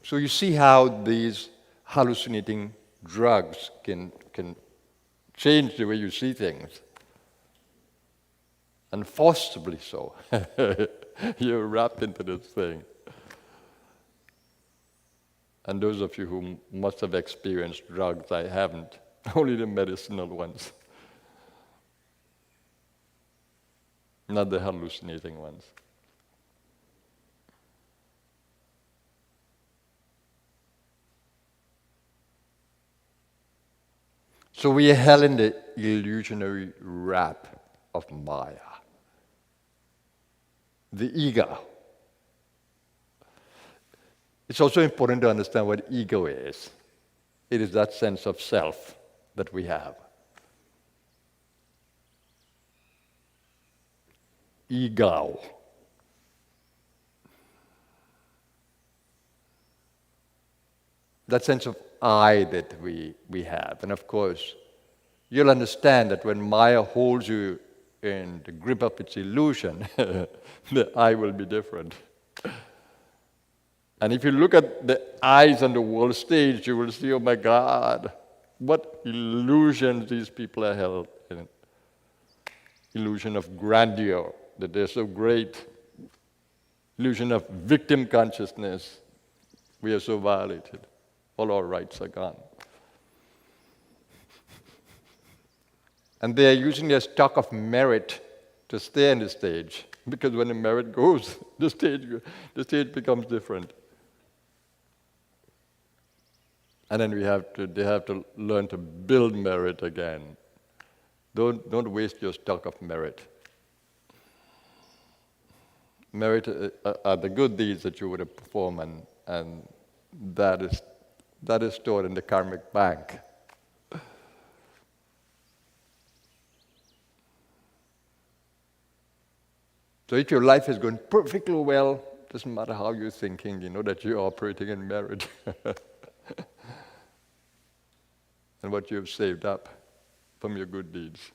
So you see how these hallucinating drugs can change the way you see things. And forcibly so. You're wrapped into this thing. And those of you who must have experienced drugs, I haven't. Only the medicinal ones. Not the hallucinating ones. So we are held in the illusionary wrap of Maya. The ego. It's also important to understand what ego is. It is that sense of self that we have. Ego. That sense of I that we have. And of course, you'll understand that when Maya holds you in the grip of its illusion, the I will be different. And if you look at the eyes on the world stage, you will see, oh my God, what illusions these people are held in. Illusion of grandeur, that they're so great. Illusion of victim consciousness. We are so violated. All our rights are gone. And they are using their stock of merit to stay on the stage, because when the merit goes, the stage becomes different. And then they have to learn to build merit again. Don't waste your stock of merit. Merit are the good deeds that you would have performed, and that is stored in the karmic bank. So if your life is going perfectly well, Doesn't matter how you're thinking, you know that you're operating in merit. And what you have saved up from your good deeds.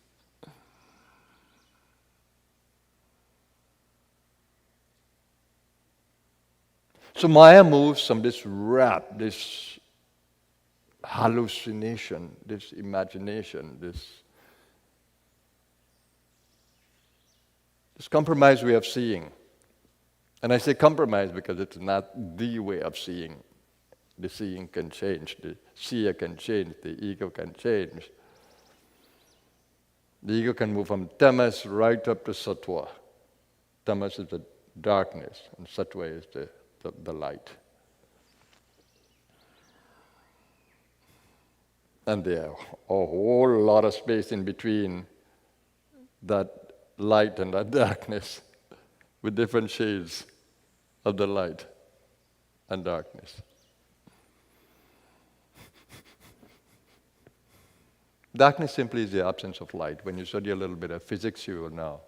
So Maya moves from this rap, this hallucination, this imagination, this compromised way of seeing. And I say compromise because it's not the way of seeing. The seeing can change, the seer can change, the ego can change. The ego can move from tamas right up to sattva. Tamas is the darkness, and sattva is the light. And there are a whole lot of space in between that light and that darkness, with different shades of the light and darkness. Darkness simply is the absence of light. When you study a little bit of physics, you will know.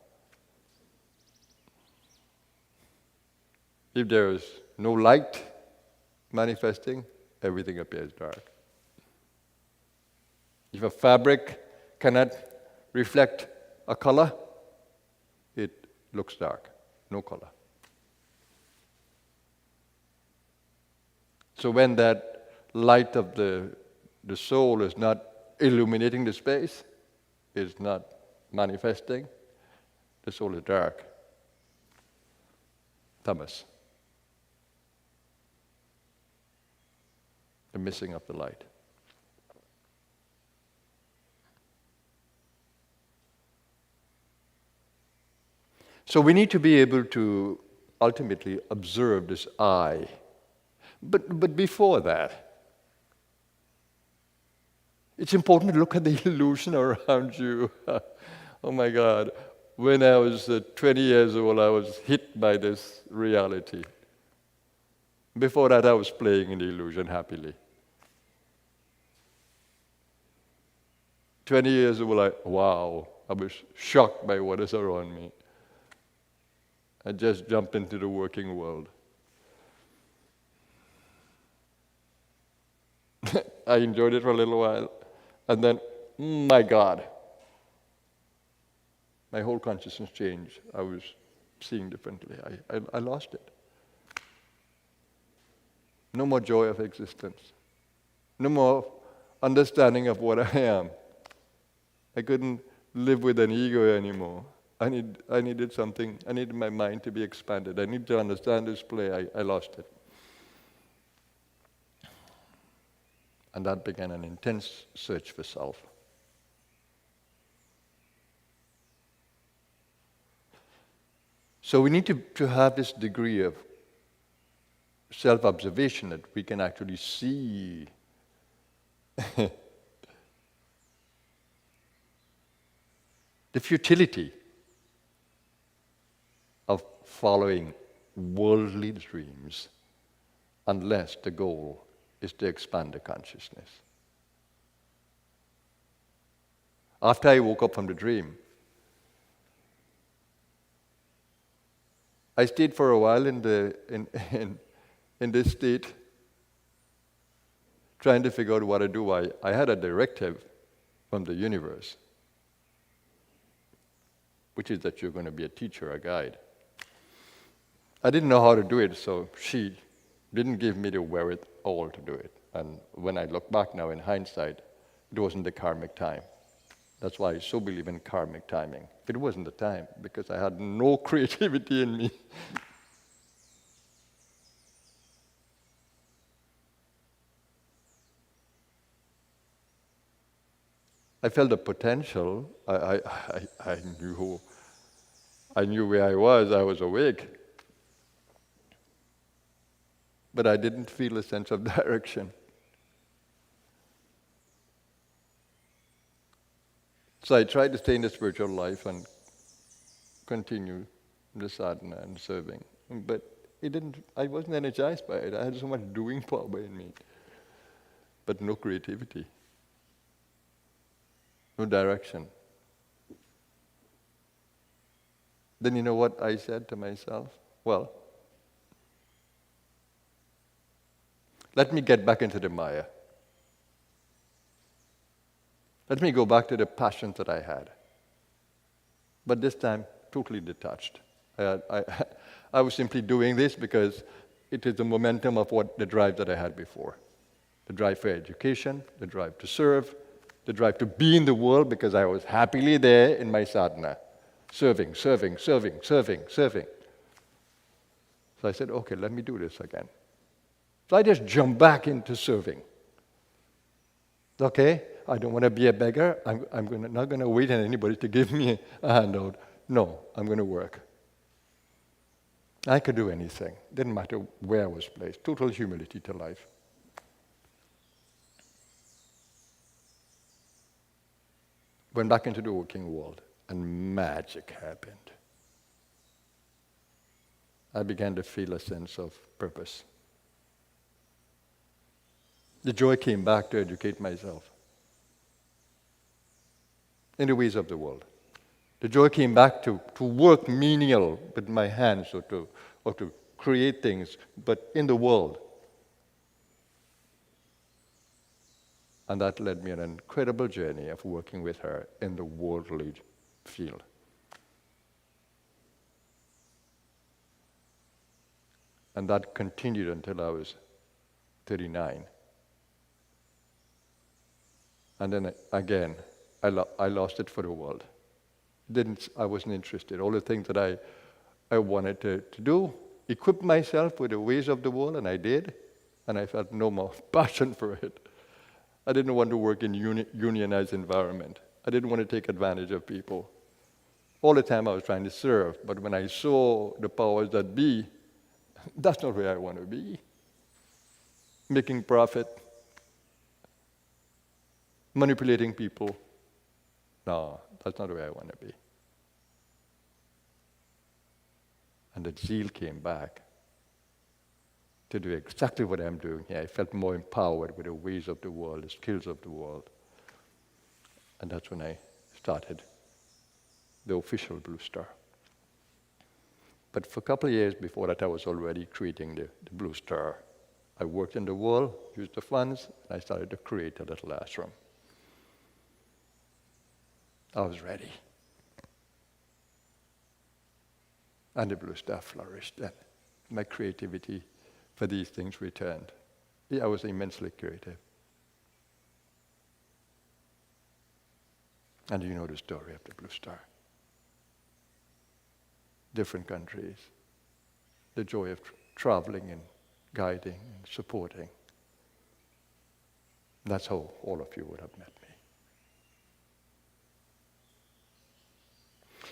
If there is no light manifesting, everything appears dark. If a fabric cannot reflect a color, it looks dark, no color. So when that light of the soul is not illuminating the space, is not manifesting, the soul is dark. Tamas. The missing of the light. So we need to be able to ultimately observe this I. But before that, it's important to look at the illusion around you. Oh my God. When I was 20 years old, I was hit by this reality. Before that, I was playing in the illusion happily. 20 years old, I was shocked by what is around me. I just jumped into the working world. I enjoyed it for a little while, and then, my God, my whole consciousness changed. I was seeing differently. I lost it. No more joy of existence. No more understanding of what I am. I couldn't live with an ego anymore. I needed something. I needed my mind to be expanded. I needed to understand this play. I lost it. And that began an intense search for self. So we need to have this degree of self-observation that we can actually see the futility of following worldly dreams unless the goal is to expand the consciousness. After I woke up from the dream, I stayed for a while in this state, trying to figure out what to do. I had a directive from the universe, which is that you're going to be a teacher, a guide. I didn't know how to do it, so she didn't give me the wherewithal to do it. And when I look back now in hindsight, it wasn't the karmic time. That's why I so believe in karmic timing. It wasn't the time, because I had no creativity in me. I felt the potential. I knew where I was awake. But I didn't feel a sense of direction. So I tried to stay in the spiritual life and continue the sadhana and serving. But I wasn't energized by it. I had so much doing power in me, but no creativity, no direction. Then you know what I said to myself? Well, Let me get back into the mire. Let me go back to the passions that I had. But this time, totally detached. I was simply doing this because it is the momentum of the drive that I had before. The drive for education, the drive to serve, the drive to be in the world because I was happily there in my sadhana. Serving. So I said, okay, let me do this again. So I just jumped back into serving. Okay, I don't want to be a beggar. I'm not going to wait on anybody to give me a handout. No, I'm going to work. I could do anything. Didn't matter where I was placed. Total humility to life. Went back into the working world, and magic happened. I began to feel a sense of purpose. The joy came back to educate myself in the ways of the world. The joy came back to work menial with my hands or to create things, but in the world. And that led me on an incredible journey of working with her in the worldly field. And that continued until I was 39. And then again, I lost it for the world. I wasn't interested. All the things that I wanted to do, equip myself with the ways of the world, and I did. And I felt no more passion for it. I didn't want to work in unionized environment. I didn't want to take advantage of people. All the time I was trying to serve, but when I saw the powers that be, that's not where I want to be. Making profit, manipulating people. No, that's not where I want to be. And the zeal came back to do exactly what I'm doing here. I felt more empowered with the ways of the world, the skills of the world. And that's when I started the official Blue Star. But for a couple of years before that, I was already creating the Blue Star. I worked in the world, used the funds, and I started to create a little ashram. I was ready. And the Blue Star flourished then. My creativity for these things returned. I was immensely creative. And you know the story of the Blue Star. Different countries. The joy of traveling and guiding and supporting. That's how all of you would have met me.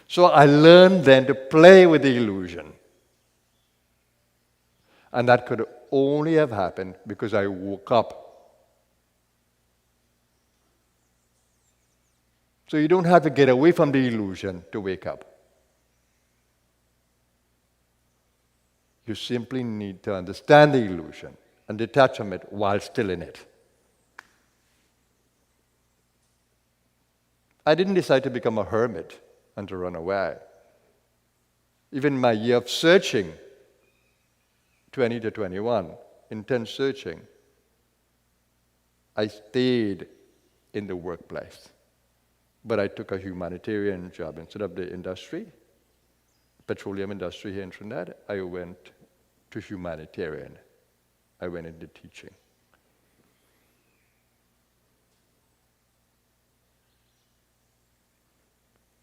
So I learned then to play with the illusion. And that could only have happened because I woke up. So you don't have to get away from the illusion to wake up. You simply need to understand the illusion and detach from it while still in it. I didn't decide to become a hermit and to run away. Even my year of searching, 20 to 21, intense searching, I stayed in the workplace. But I took a humanitarian job. Instead of the industry, petroleum industry here in Trinidad, I went to humanitarian. I went into teaching.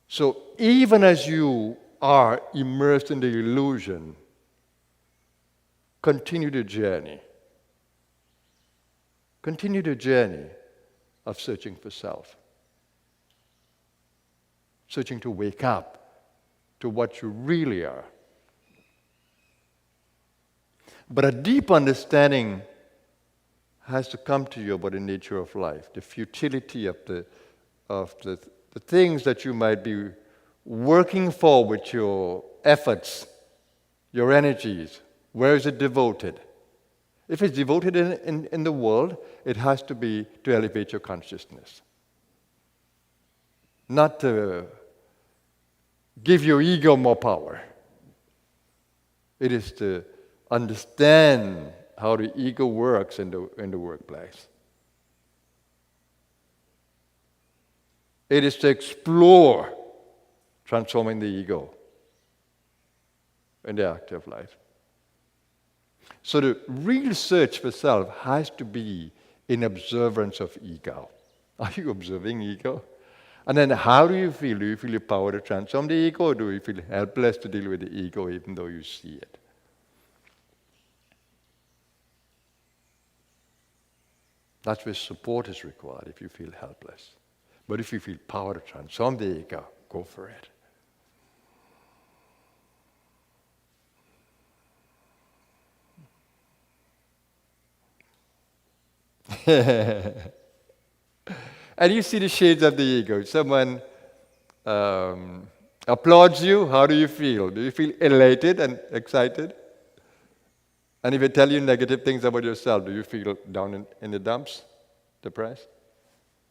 So even as you are immersed in the illusion, continue the journey. Continue the journey of searching for self. Searching to wake up to what you really are. But a deep understanding has to come to you about the nature of life, the futility of the things that you might be working for with your efforts, your energies. Where is it devoted? If it's devoted in the world, it has to be to elevate your consciousness. Not to give your ego more power. It is to understand how the ego works in the workplace. It is to explore transforming the ego in the active life. So the real search for self has to be in observance of ego. Are you observing ego? And then how do you feel? Do you feel the power to transform the ego, or do you feel helpless to deal with the ego even though you see it? That's where support is required if you feel helpless. But if you feel power to transform the ego, go for it. And you see the shades of the ego. Someone applauds you, how do you feel? Do you feel elated and excited? And if they tell you negative things about yourself, do you feel down in the dumps, depressed?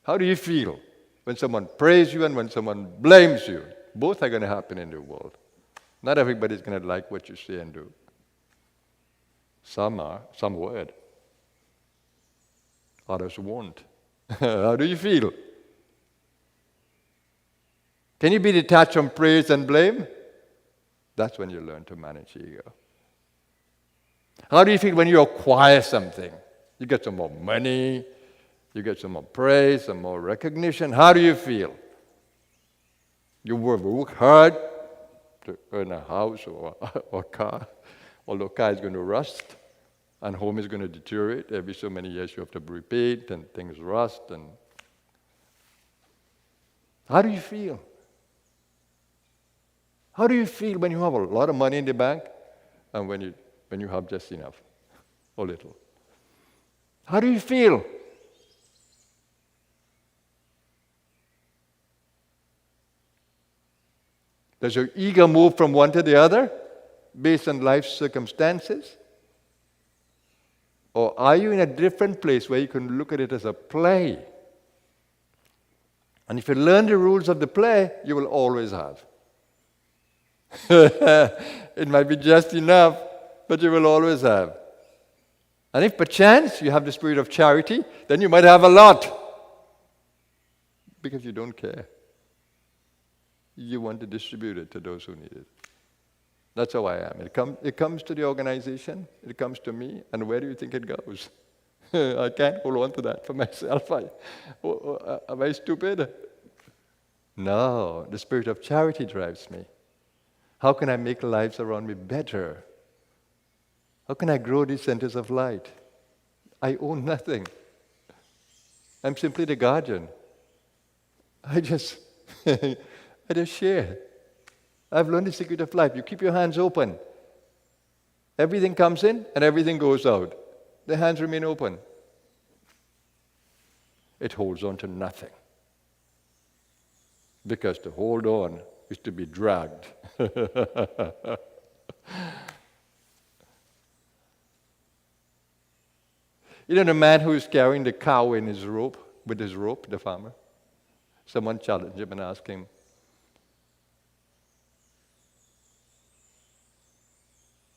How do you feel when someone praises you and when someone blames you? Both are going to happen in the world. Not everybody's going to like what you say and do. Some would. Others won't. How do you feel? Can you be detached from praise and blame? That's when you learn to manage ego. How do you feel when you acquire something? You get some more money, you get some more praise, some more recognition. How do you feel? You work hard to earn a house or a car, although car is going to rust and home is going to deteriorate. Every so many years you have to repaint and things rust. And how do you feel? How do you feel when you have a lot of money in the bank and when you have just enough or little? How do you feel? Does your ego move from one to the other based on life's circumstances? Or are you in a different place where you can look at it as a play? And if you learn the rules of the play, you will always have. It might be just enough, but you will always have. And if perchance you have the spirit of charity, then you might have a lot. Because you don't care. You want to distribute it to those who need it. That's how I am. It comes to the organization, it comes to me, and where do you think it goes? I can't hold on to that for myself. Am I stupid? No, the spirit of charity drives me. How can I make lives around me better? How can I grow these centers of light? I own nothing. I'm simply the guardian. I just share. I've learned the secret of life. You keep your hands open. Everything comes in and everything goes out. The hands remain open. It holds on to nothing. Because to hold on is to be dragged. You know the man who is carrying the cow in his rope, with his rope, the farmer? Someone challenged him and asked him,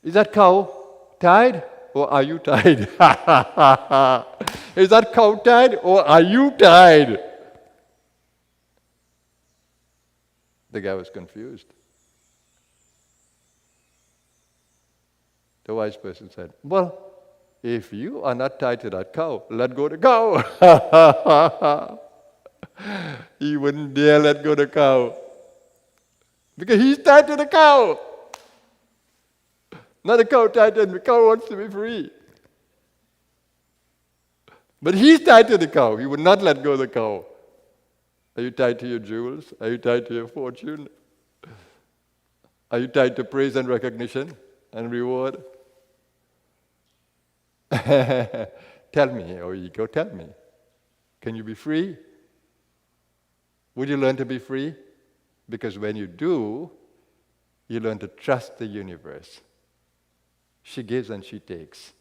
is that cow tied or are you tied? Is that cow tied or are you tied? The guy was confused. The wise person said, well, if you are not tied to that cow, let go the cow. He wouldn't dare let go the cow. Because he's tied to the cow. Not the cow tied to him. The cow wants to be free. But he's tied to the cow. He would not let go of the cow. Are you tied to your jewels? Are you tied to your fortune? Are you tied to praise and recognition and reward? Tell me, oh ego, tell me. Can you be free? Would you learn to be free? Because when you do, you learn to trust the universe. She gives and she takes.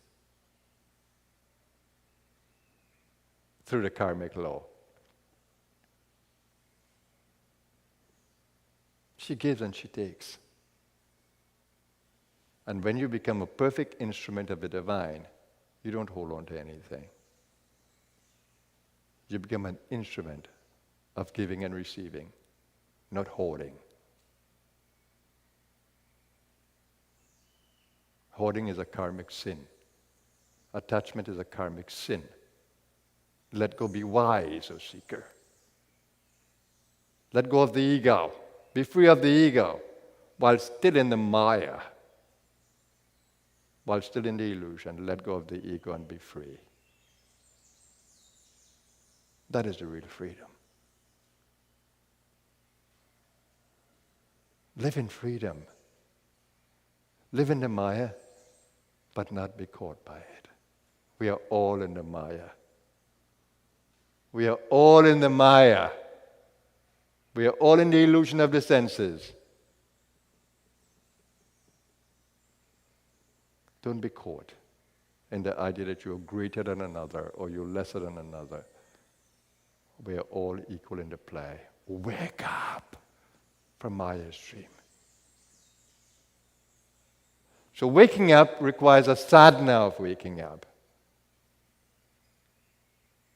Through the karmic law. She gives and she takes. And when you become a perfect instrument of the divine, You don't hold on to anything. You become an instrument of giving and receiving, not hoarding. Hoarding is a karmic sin. Attachment is a karmic sin. Let go, be wise, O seeker. Let go of the ego. Be free of the ego while still in the Maya. While still in the illusion, let go of the ego and be free. That is the real freedom. Live in freedom. Live in the Maya, but not be caught by it. We are all in the Maya. We are all in the Maya. We are all in the illusion of the senses. Don't be caught in the idea that you're greater than another or you're lesser than another. We are all equal in the play. Wake up from Maya's dream. So waking up requires a sadhana of waking up.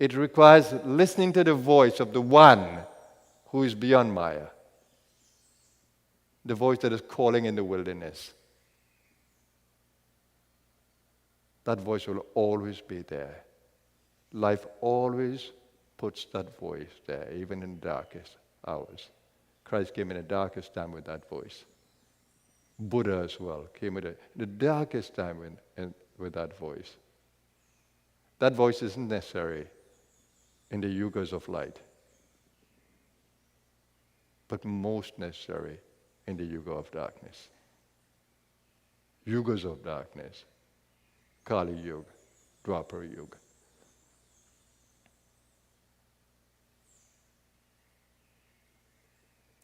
It requires listening to the voice of the one who is beyond Maya. The voice that is calling in the wilderness. That voice will always be there. Life always puts that voice there, even in the darkest hours. Christ came in the darkest time with that voice. Buddha as well came in the darkest time with that voice. That voice isn't necessary in the yugas of light, but most necessary in the yuga of darkness. Yugas of darkness. Kali Yuga, Dwapara Yuga.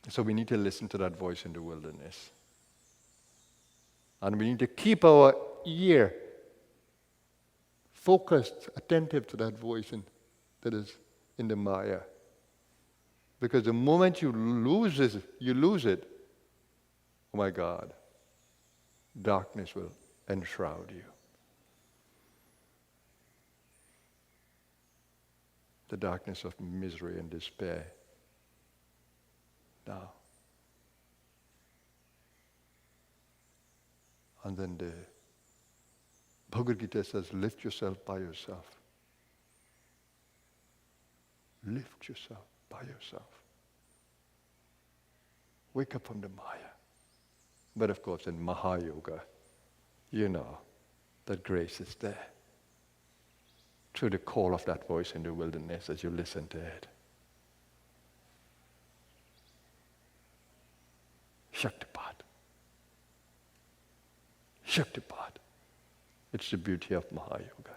So we need to listen to that voice in the wilderness. And we need to keep our ear focused, attentive to that voice that is in the Maya. Because the moment you lose it, oh my God, darkness will enshroud you. The darkness of misery and despair. Now. And then the Bhagavad Gita says, lift yourself by yourself. Lift yourself by yourself. Wake up from the Maya. But of course in Mahayoga, you know that grace is there. Through the call of that voice in the wilderness as you listen to it. Shaktipat. Shaktipat. It's the beauty of Mahayoga.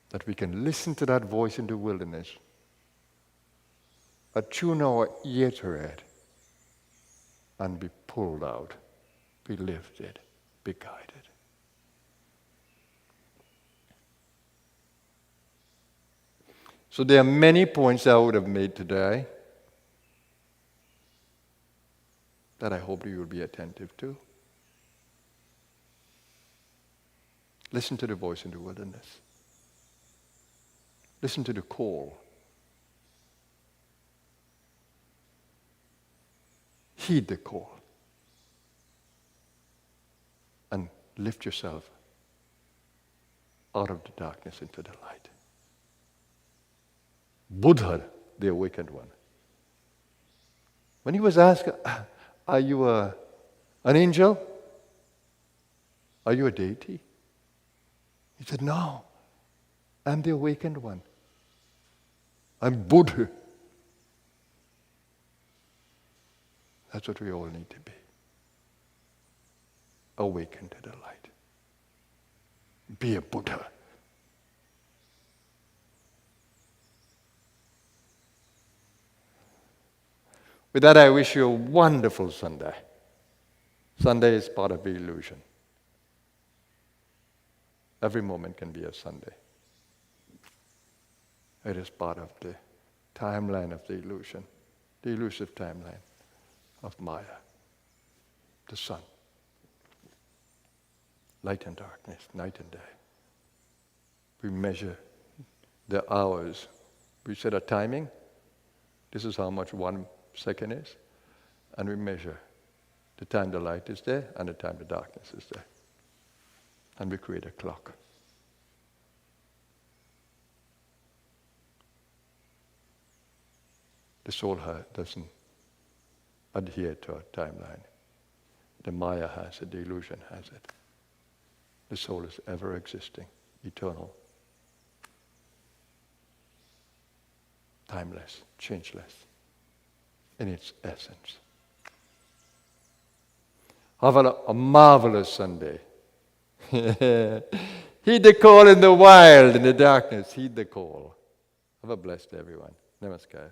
That we can listen to that voice in the wilderness, attune our ear to it, and be pulled out, be lifted, be guided. So there are many points I would have made today that I hope you will be attentive to. Listen to the voice in the wilderness. Listen to the call. Heed the call. And lift yourself out of the darkness into the light. Buddha, the awakened one. When he was asked, are you an angel? Are you a deity? He said, no, I'm the awakened one. I'm Buddha. That's what we all need to be. Awaken to the light. Be a Buddha. With that, I wish you a wonderful Sunday. Sunday is part of the illusion. Every moment can be a Sunday. It is part of the timeline of the illusion, the elusive timeline of Maya, the sun. light and darkness, night and day. We measure the hours. We set a timing. This is how much 1 second is. And we measure the time the light is there and the time the darkness is there. And we create a clock. The soul doesn't adhere to a timeline. The Maya has it, the illusion has it. The soul is ever existing, eternal, timeless, changeless in its essence. Have a marvelous Sunday. Heed the call in the wild, in the darkness, heed the call. Have a blessed day, everyone. Namaskar.